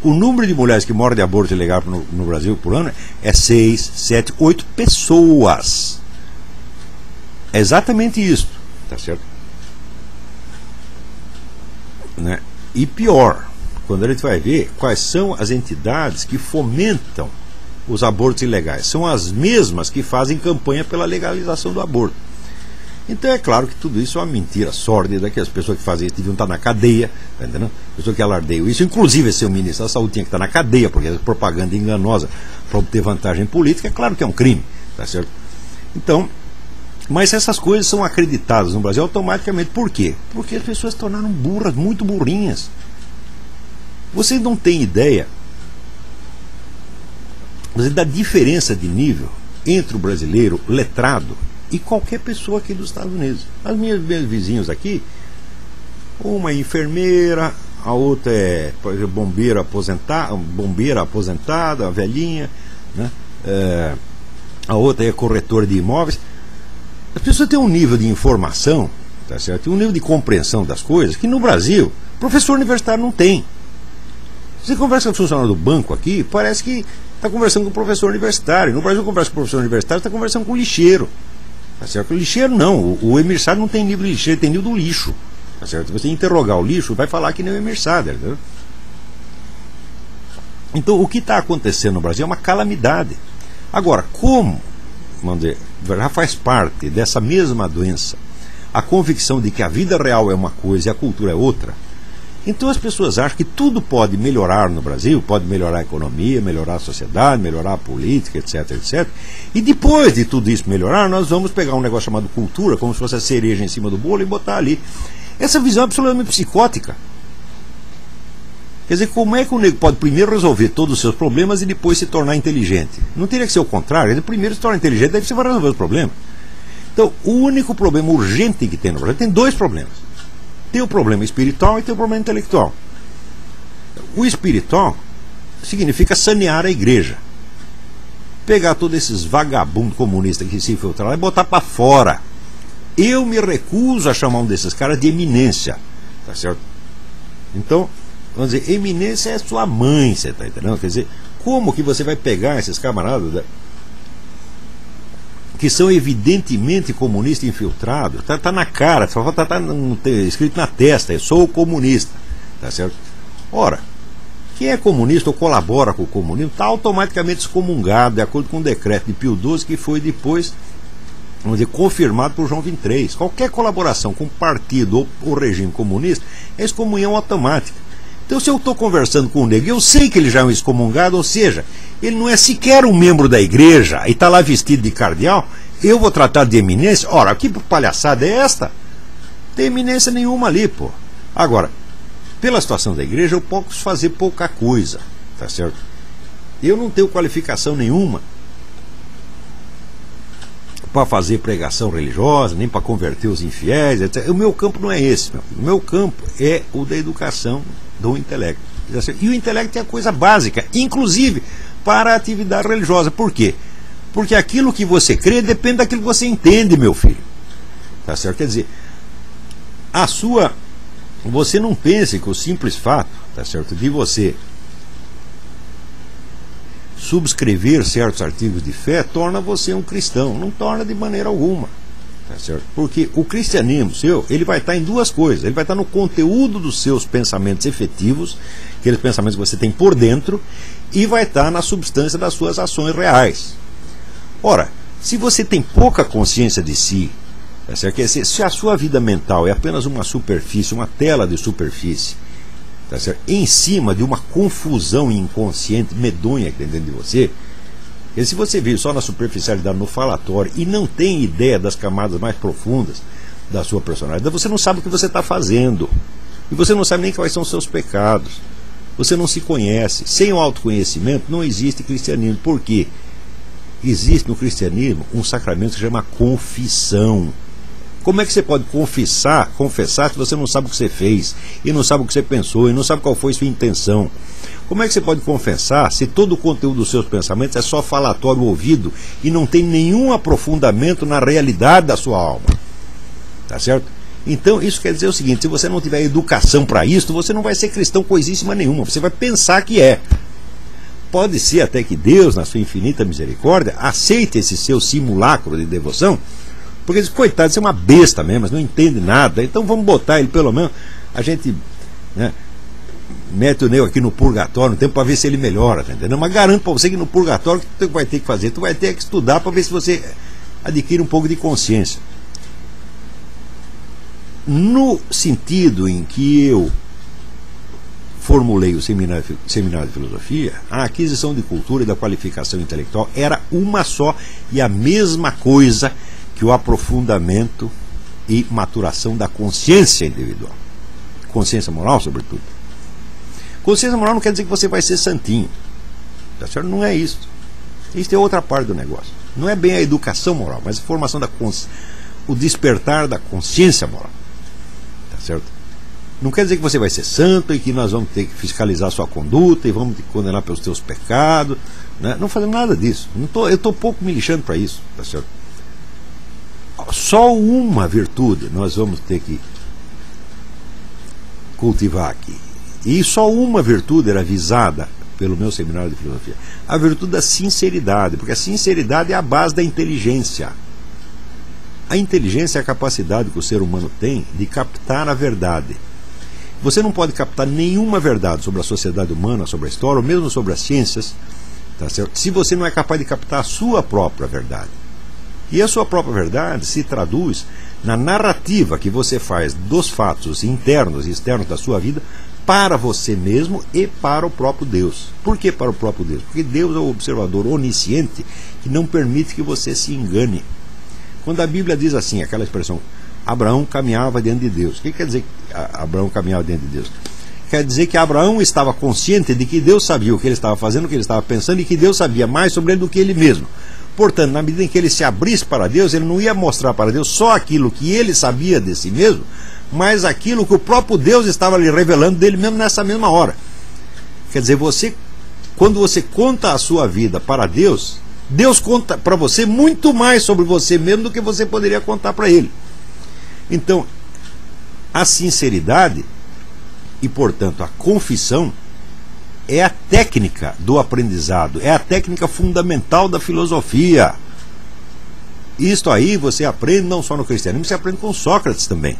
Speaker 1: o número de mulheres que morrem de aborto ilegal no Brasil por ano é 6, 7, 8 pessoas. É exatamente isso, tá certo? Né? E pior, quando a gente vai ver quais são as entidades que fomentam os abortos ilegais, são as mesmas que fazem campanha pela legalização do aborto. Então é claro que tudo isso é uma mentira sórdida, que as pessoas que fazem isso deviam estar na cadeia, tá entendendo? As pessoas que alardeiam isso, inclusive esse ministro da Saúde tinha que estar na cadeia, porque é propaganda enganosa para obter vantagem política, é claro que é um crime, tá certo? Então, mas essas coisas são acreditadas no Brasil automaticamente. Por quê? Porque as pessoas se tornaram burras, muito burrinhas. Você não tem ideia da diferença de nível entre o brasileiro letrado e qualquer pessoa aqui dos Estados Unidos. As meus vizinhos aqui, uma é enfermeira, a outra é bombeira aposentada, velhinha, né? A outra é corretora de imóveis. As pessoas têm um nível de informação, tá certo? Um nível de compreensão das coisas que no Brasil, professor universitário não tem. Você conversa com o funcionário do banco aqui, parece que está conversando com o professor universitário. No Brasil, conversa com o professor universitário, está conversando com o lixeiro. Tá certo? O lixeiro não. O emissário não tem nível de lixeiro, tem nível do lixo. Tá certo? Se você interrogar o lixo, vai falar que nem o emissário. Tá? Então, o que está acontecendo no Brasil é uma calamidade. Agora, como, vamos dizer, já faz parte dessa mesma doença a convicção de que a vida real é uma coisa e a cultura é outra, Então as pessoas acham que tudo pode melhorar no Brasil, pode melhorar a economia, melhorar a sociedade, melhorar a política, etc, etc. E depois de tudo isso melhorar, nós vamos pegar um negócio chamado cultura, como se fosse a cereja em cima do bolo, e botar ali. Essa visão é absolutamente psicótica. Quer dizer, como é que o nego pode primeiro resolver todos os seus problemas e depois se tornar inteligente? Não teria que ser o contrário, ele primeiro se torna inteligente, daí você vai resolver os problemas. Então, o único problema urgente que tem no Brasil, tem dois problemas. Tem o problema espiritual e tem o problema intelectual. O espiritual significa sanear a igreja. Pegar todos esses vagabundos comunistas que se infiltraram e botar para fora. Eu me recuso a chamar um desses caras de eminência. Tá certo? Então, vamos dizer, eminência é sua mãe, você está entendendo? Quer dizer, como que você vai pegar esses camaradas que são evidentemente comunistas infiltrados? Tá na cara, só tá escrito na testa, eu sou comunista, tá certo? Ora, quem é comunista ou colabora com o comunismo está automaticamente excomungado, de acordo com o decreto de Pio XII, que foi depois, vamos dizer, confirmado por João XXIII. Qualquer colaboração com partido ou regime comunista é excomunhão automática. Então, se eu estou conversando com o nego, eu sei que ele já é um excomungado, ou seja, ele não é sequer um membro da igreja e está lá vestido de cardeal, eu vou tratar de eminência? Ora, que palhaçada é esta? Não tem eminência nenhuma ali, pô. Agora, pela situação da igreja, eu posso fazer pouca coisa, tá certo? Eu não tenho qualificação nenhuma para fazer pregação religiosa, nem para converter os infiéis, etc. O meu campo não é esse, meu filho. O meu campo é o da educação do intelecto. E o intelecto é a coisa básica, inclusive para a atividade religiosa. Por quê? Porque aquilo que você crê depende daquilo que você entende, meu filho. Tá certo? Quer dizer, você não pense que o simples fato, tá certo, de você subscrever certos artigos de fé torna você um cristão. Não torna de maneira alguma. Tá certo? Porque o cristianismo seu, ele vai estar em duas coisas. Ele vai estar no conteúdo dos seus pensamentos efetivos, aqueles pensamentos que você tem por dentro, e vai estar na substância das suas ações reais. Ora, se você tem pouca consciência de si, tá certo? Se a sua vida mental é apenas uma superfície, uma tela de superfície, tá certo? Em cima de uma confusão inconsciente medonha que tem dentro de você, e se você vive só na superficialidade, no falatório, e não tem ideia das camadas mais profundas da sua personalidade, você não sabe o que você está fazendo. E você não sabe nem quais são os seus pecados. Você não se conhece. Sem o autoconhecimento não existe cristianismo. Por quê? Existe no cristianismo um sacramento que se chama confissão. Como é que você pode confessar se você não sabe o que você fez, e não sabe o que você pensou, e não sabe qual foi sua intenção? Como é que você pode confessar se todo o conteúdo dos seus pensamentos é só falatório ouvido e não tem nenhum aprofundamento na realidade da sua alma? Tá certo? Então isso quer dizer o seguinte: se você não tiver educação para isso, você não vai ser cristão coisíssima nenhuma. Você vai pensar que é. Pode ser até que Deus, na sua infinita misericórdia, aceite esse seu simulacro de devoção, porque diz, coitado, você é uma besta mesmo, mas não entende nada, então vamos botar ele, pelo menos, a gente, né, mete o nego aqui no purgatório no tempo para ver se ele melhora, tá entendendo? Mas garanto para você que no purgatório, o que tu vai ter que fazer? Tu vai ter que estudar para ver se você adquire um pouco de consciência. No sentido em que eu formulei o seminário de filosofia, a aquisição de cultura e da qualificação intelectual era uma só e a mesma coisa que o aprofundamento e maturação da consciência individual. Consciência moral, sobretudo. Consciência moral não quer dizer que você vai ser santinho. Tá certo? Não é isso. Isso é outra parte do negócio. Não é bem a educação moral, mas a formação o despertar da consciência moral. Tá certo? Não quer dizer que você vai ser santo e que nós vamos ter que fiscalizar a sua conduta e vamos te condenar pelos teus pecados, né? Não fazemos nada disso. Eu estou pouco me lixando para isso. Tá certo? Só uma virtude nós vamos ter que cultivar aqui. E só uma virtude era visada pelo meu seminário de filosofia: a virtude da sinceridade, porque a sinceridade é a base da inteligência. A inteligência é a capacidade que o ser humano tem de captar a verdade. Você não pode captar nenhuma verdade sobre a sociedade humana, sobre a história, ou mesmo sobre as ciências, tá certo? Se você não é capaz de captar a sua própria verdade. E a sua própria verdade se traduz na narrativa que você faz dos fatos internos e externos da sua vida para você mesmo e para o próprio Deus. Por que para o próprio Deus? Porque Deus é o observador onisciente que não permite que você se engane. Quando a Bíblia diz assim, aquela expressão, Abraão caminhava diante de Deus. O que quer dizer que Abraão caminhava diante de Deus? Quer dizer que Abraão estava consciente de que Deus sabia o que ele estava fazendo, o que ele estava pensando, e que Deus sabia mais sobre ele do que ele mesmo. Portanto, na medida em que ele se abrisse para Deus, ele não ia mostrar para Deus só aquilo que ele sabia de si mesmo, mas aquilo que o próprio Deus estava lhe revelando dele mesmo nessa mesma hora. Quer dizer, quando você conta a sua vida para Deus, Deus conta para você muito mais sobre você mesmo do que você poderia contar para ele. Então, a sinceridade e, portanto, a confissão é a técnica do aprendizado, é a técnica fundamental da filosofia. Isto aí você aprende não só no cristianismo, você aprende com Sócrates também.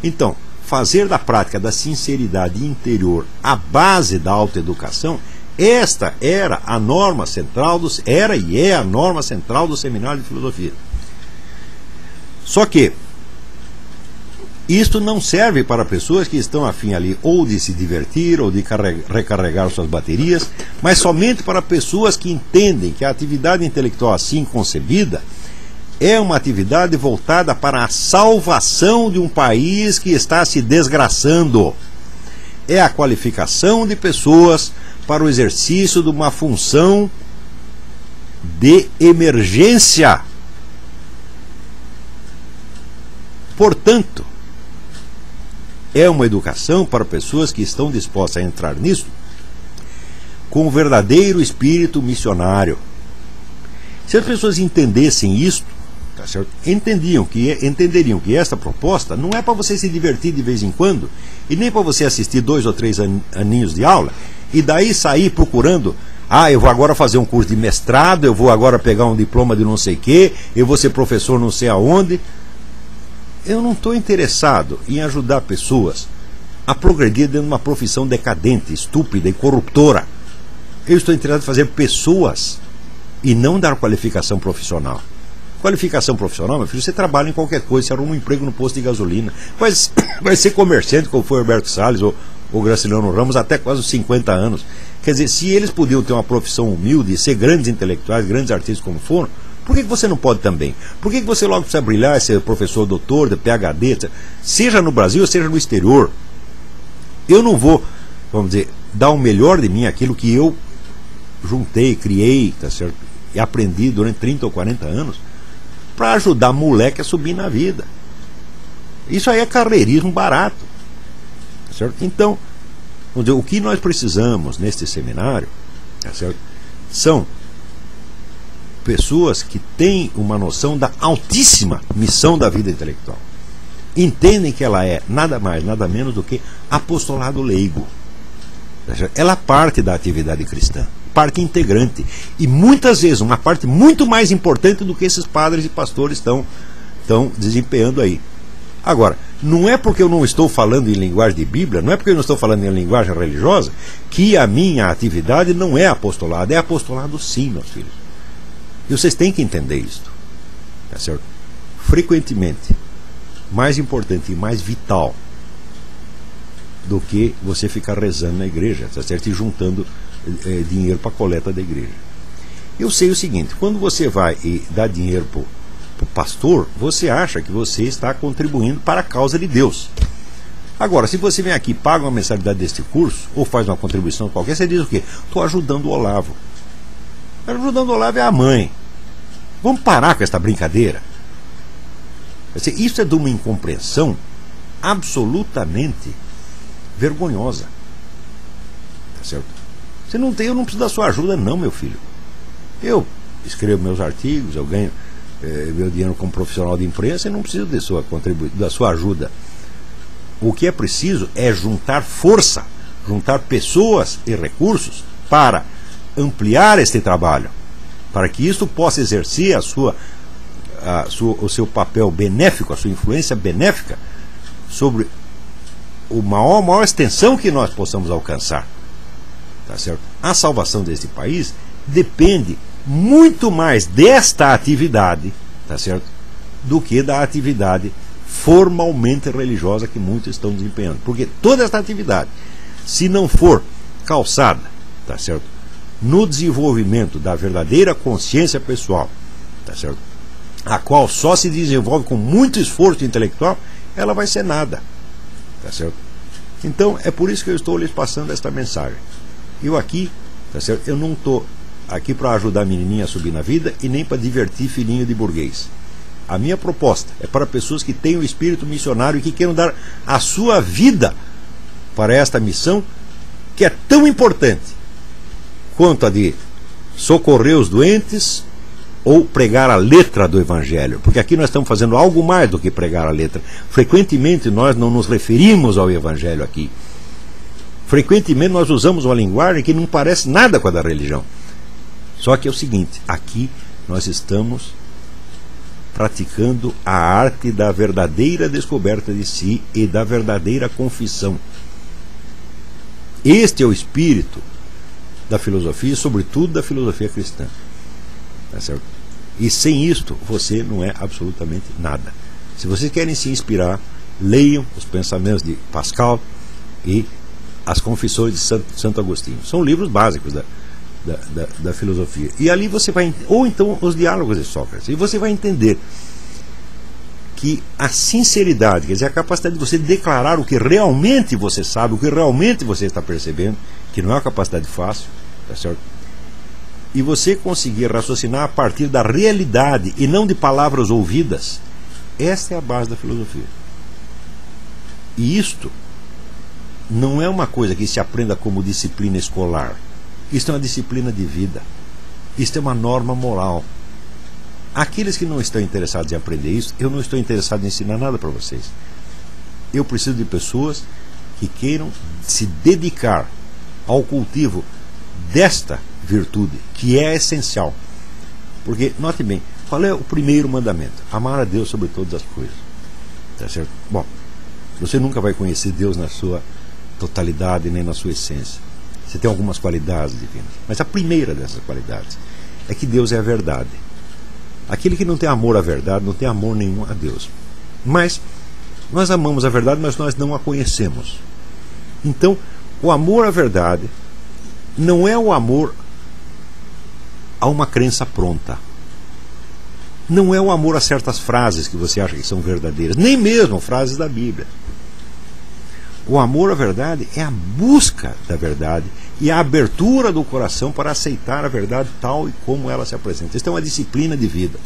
Speaker 1: Então, fazer da prática da sinceridade interior a base da autoeducação, esta era a norma central era e é a norma central do seminário de filosofia. Só que isto não serve para pessoas que estão afim ali ou de se divertir ou de recarregar suas baterias, mas somente para pessoas que entendem que a atividade intelectual assim concebida é uma atividade voltada para a salvação de um país que está se desgraçando. É a qualificação de pessoas para o exercício de uma função de emergência. Portanto, é uma educação para pessoas que estão dispostas a entrar nisso com o verdadeiro espírito missionário. Se as pessoas entendessem isto, tá certo? Entenderiam que esta proposta não é para você se divertir de vez em quando, e nem para você assistir 2 ou 3 aninhos de aula, e daí sair procurando, eu vou agora fazer um curso de mestrado, eu vou agora pegar um diploma de não sei o quê, eu vou ser professor não sei aonde. Eu não estou interessado em ajudar pessoas a progredir dentro de uma profissão decadente, estúpida e corruptora. Eu estou interessado em fazer pessoas e não dar qualificação profissional. Qualificação profissional, meu filho, você trabalha em qualquer coisa, você arruma um emprego no posto de gasolina, vai ser comerciante, como foi o Alberto Salles ou o Graciliano Ramos, até quase os 50 anos. Quer dizer, se eles podiam ter uma profissão humilde, ser grandes intelectuais, grandes artistas como foram, por que você não pode também? Por que você logo precisa brilhar, ser professor, doutor, de PhD, seja no Brasil, seja no exterior? Eu não vou, vamos dizer, dar o melhor de mim, aquilo que eu juntei, criei, tá certo? E aprendi durante 30 ou 40 anos, para ajudar moleque a subir na vida. Isso aí é carreirismo barato. Tá certo? Então, vamos dizer, o que nós precisamos neste seminário, tá certo? São pessoas que têm uma noção da altíssima missão da vida intelectual. Entendem que ela é nada mais, nada menos do que apostolado leigo. Ela é parte da atividade cristã, parte integrante, e muitas vezes uma parte muito mais importante do que esses padres e pastores estão desempenhando aí. Agora, não é porque eu não estou falando em linguagem de Bíblia, não é porque eu não estou falando em linguagem religiosa, que a minha atividade não é apostolado. É apostolado sim, meus filhos. E vocês têm que entender isto. Tá certo? Frequentemente, mais importante e mais vital do que você ficar rezando na igreja, tá certo? E juntando dinheiro para a coleta da igreja. Eu sei o seguinte, quando você vai e dá dinheiro para o pastor, você acha que você está contribuindo para a causa de Deus. Agora, se você vem aqui e paga uma mensalidade deste curso, ou faz uma contribuição qualquer, você diz o quê? Estou ajudando o Olavo. Ajudando o Olavo é a mãe. Vamos parar com esta brincadeira. Isso é de uma incompreensão absolutamente vergonhosa. Tá certo? Eu não preciso da sua ajuda não, meu filho. Eu escrevo meus artigos, eu ganho meu dinheiro como profissional de imprensa e não preciso da sua ajuda. O que é preciso é juntar força, juntar pessoas e recursos para ampliar este trabalho, para que isso possa exercer o seu papel benéfico, a sua influência benéfica sobre a maior extensão que nós possamos alcançar. Tá certo? A salvação deste país depende muito mais desta atividade, tá certo, do que da atividade formalmente religiosa que muitos estão desempenhando. Porque toda esta atividade, se não for calçada, tá certo, no desenvolvimento da verdadeira consciência pessoal, tá certo, a qual só se desenvolve com muito esforço intelectual, ela vai ser nada, tá certo? Então é por isso que eu estou lhes passando esta mensagem. Eu aqui, tá certo, eu não estou aqui para ajudar a menininha a subir na vida e nem para divertir filhinho de burguês. A minha proposta é para pessoas que têm o espírito missionário e que queiram dar a sua vida para esta missão, que é tão importante quanto a de socorrer os doentes ou pregar a letra do Evangelho, porque aqui nós estamos fazendo algo mais do que pregar a letra. Frequentemente nós não nos referimos ao Evangelho aqui. Frequentemente nós usamos uma linguagem que não parece nada com a da religião. Só que é o seguinte, aqui nós estamos praticando a arte da verdadeira descoberta de si e da verdadeira confissão. Este é o espírito da filosofia e sobretudo da filosofia cristã, tá certo? E sem isto você não é absolutamente nada. Se vocês querem se inspirar, leiam os pensamentos de Pascal e as confissões de Santo Agostinho. São livros básicos da filosofia. E ali você vai, ou então os diálogos de Sócrates, e você vai entender que a sinceridade, quer dizer, a capacidade de você declarar o que realmente você sabe, o que realmente você está percebendo, que não é uma capacidade fácil, tá certo? E você conseguir raciocinar a partir da realidade e não de palavras ouvidas, essa é a base da filosofia. E isto não é uma coisa que se aprenda como disciplina escolar. Isto é uma disciplina de vida. Isto é uma norma moral. Aqueles que não estão interessados em aprender isso, eu não estou interessado em ensinar nada para vocês. Eu preciso de pessoas que queiram se dedicar ao cultivo desta virtude, que é essencial. Porque, note bem, qual é o primeiro mandamento? Amar a Deus sobre todas as coisas. Tá certo? Bom, você nunca vai conhecer Deus na sua totalidade, nem na sua essência. Você tem algumas qualidades divinas, mas a primeira dessas qualidades é que Deus é a verdade. Aquele que não tem amor à verdade não tem amor nenhum a Deus. Mas nós amamos a verdade, mas nós não a conhecemos. Então, o amor à verdade não é o amor a uma crença pronta. Não é o amor a certas frases que você acha que são verdadeiras, nem mesmo frases da Bíblia. O amor à verdade é a busca da verdade e a abertura do coração para aceitar a verdade tal e como ela se apresenta. Isso é uma disciplina de vida.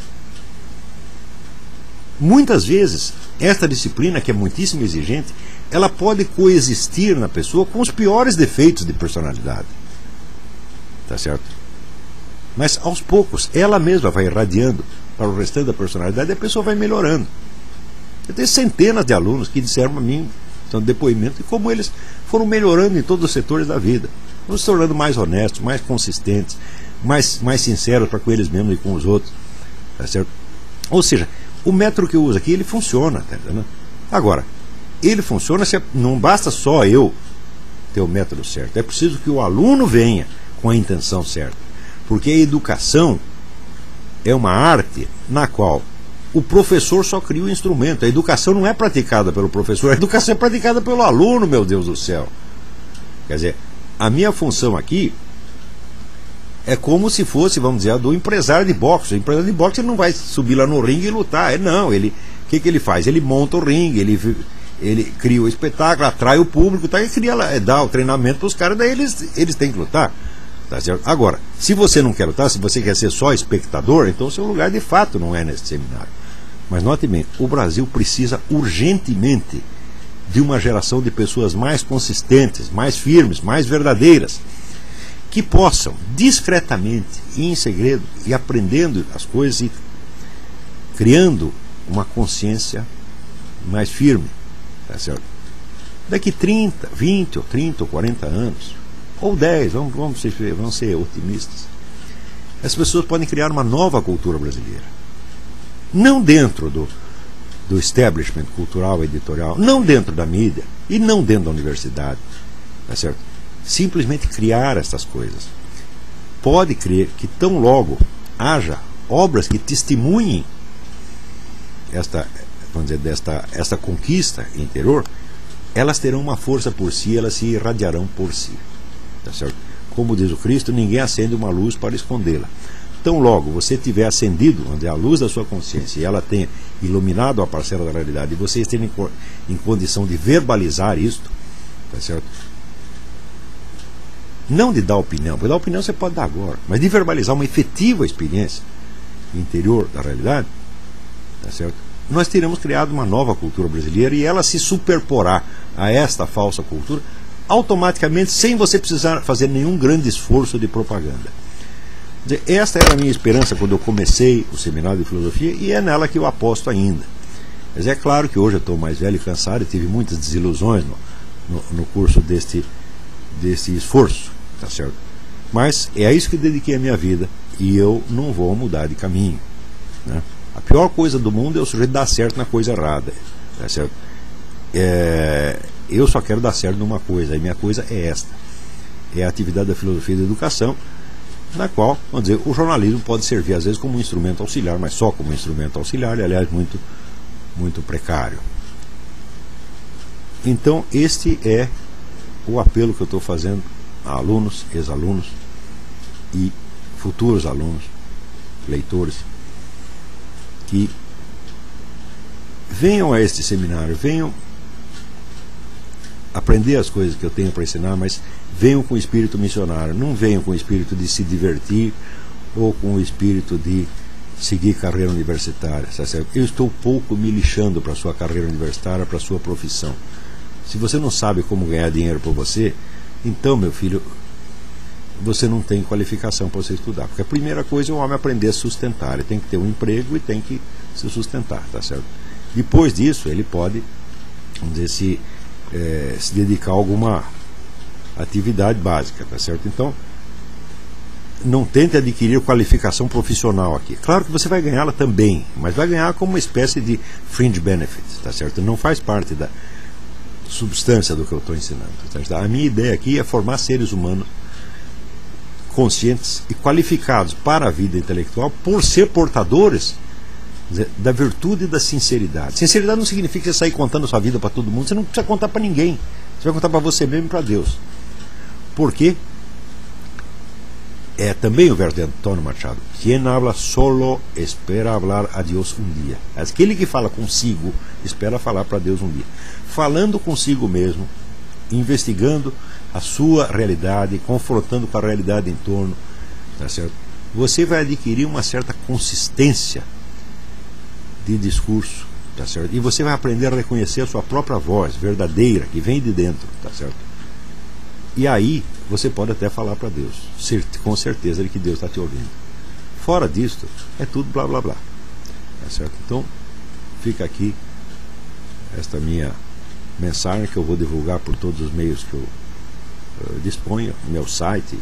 Speaker 1: Muitas vezes, esta disciplina, que é muitíssimo exigente, ela pode coexistir na pessoa com os piores defeitos de personalidade. Tá certo? Mas aos poucos, ela mesma vai irradiando para o restante da personalidade e a pessoa vai melhorando. Eu tenho centenas de alunos que disseram a mim, são depoimentos de como eles foram melhorando em todos os setores da vida, foram se tornando mais honestos, mais consistentes, mais sinceros para com eles mesmos e com os outros, tá certo? Ou seja, o método que eu uso aqui, ele funciona, tá entendendo? Agora, ele funciona se não basta só eu ter o método certo, é preciso que o aluno venha com a intenção certa, porque a educação é uma arte na qual o professor só cria o instrumento. A educação não é praticada pelo professor, a educação é praticada pelo aluno, meu Deus do céu. Quer dizer, a minha função aqui é como se fosse, vamos dizer, a do empresário de boxe. O empresário de boxe, ele não vai subir lá no ringue e lutar. Não, o que ele faz? Ele monta o ringue, ele cria o espetáculo, atrai o público, tá? E dá o treinamento para os caras, daí eles têm que lutar. Tá certo? Agora, se você não quer lutar, se você quer ser só espectador, então o seu lugar de fato não é nesse seminário. Mas note bem, o Brasil precisa urgentemente de uma geração de pessoas mais consistentes, mais firmes, mais verdadeiras, que possam discretamente e em segredo e aprendendo as coisas e criando uma consciência mais firme, tá certo? Daqui 30, 20 ou 30 ou 40 anos, ou 10, vamos ser otimistas, as pessoas podem criar uma nova cultura brasileira. Não dentro do establishment cultural e editorial, não dentro da mídia e não dentro da universidade, tá certo? Simplesmente criar essas coisas. Pode crer que tão logo haja obras que testemunhem esta conquista interior, elas terão uma força por si, elas se irradiarão por si. Tá certo? Como diz o Cristo, ninguém acende uma luz para escondê-la. Então, logo você tiver acendido, onde é a luz da sua consciência, e ela tenha iluminado a parcela da realidade, e você esteja em condição de verbalizar isto, tá certo? Não de dar opinião, porque dar opinião você pode dar agora, mas de verbalizar uma efetiva experiência interior da realidade, tá certo? Nós teremos criado uma nova cultura brasileira e ela se superporá a esta falsa cultura automaticamente, sem você precisar fazer nenhum grande esforço de propaganda. Esta era a minha esperança quando eu comecei o seminário de filosofia, e é nela que eu aposto ainda. Mas é claro que hoje eu estou mais velho e cansado e tive muitas desilusões no curso deste esforço, tá certo? Mas é a isso que dediquei a minha vida, e eu não vou mudar de caminho, né? A pior coisa do mundo é o sujeito dar certo na coisa errada, tá certo? Eu só quero dar certo numa coisa, e minha coisa é esta: é a atividade da filosofia e da educação, na qual, vamos dizer, o jornalismo pode servir às vezes como um instrumento auxiliar, mas só como um instrumento auxiliar, e aliás muito, muito precário. Então este é o apelo que eu estou fazendo a alunos, ex-alunos e futuros alunos, leitores, que venham a este seminário, venham aprender as coisas que eu tenho para ensinar, mas venham com o espírito missionário, não venham com o espírito de se divertir ou com o espírito de seguir carreira universitária, tá certo? Eu estou pouco me lixando para a sua carreira universitária, para a sua profissão. Se você não sabe como ganhar dinheiro por você, então, meu filho, você não tem qualificação para você estudar, porque a primeira coisa é o homem aprender a sustentar, ele tem que ter um emprego e tem que se sustentar, tá certo? Depois disso, ele pode, vamos dizer, se dedicar a alguma atividade básica, tá certo? Então, não tente adquirir qualificação profissional aqui. Claro que você vai ganhá-la também, mas vai ganhar como uma espécie de fringe benefits, tá certo? Não faz parte da substância do que eu estou ensinando, tá certo? A minha ideia aqui é formar seres humanos conscientes e qualificados para a vida intelectual por ser portadores da virtude e da sinceridade. Sinceridade não significa você sair contando sua vida para todo mundo, você não precisa contar para ninguém, você vai contar para você mesmo e para Deus. Porque é também o verso de Antônio Machado: quien habla solo espera hablar a Deus um dia. Aquele que fala consigo espera falar para Deus um dia. Falando consigo mesmo, investigando a sua realidade, confrontando com a realidade em torno, tá certo? Você vai adquirir uma certa consistência de discurso, tá certo? E você vai aprender a reconhecer a sua própria voz verdadeira, que vem de dentro, tá certo? E aí você pode até falar para Deus, com certeza de que Deus está te ouvindo. Fora disto, é tudo blá blá blá, tá certo? Então fica aqui esta minha mensagem, que eu vou divulgar por todos os meios que eu disponho, meu site,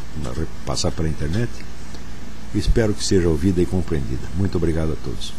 Speaker 1: passar pela internet. Espero que seja ouvida e compreendida. Muito obrigado a todos.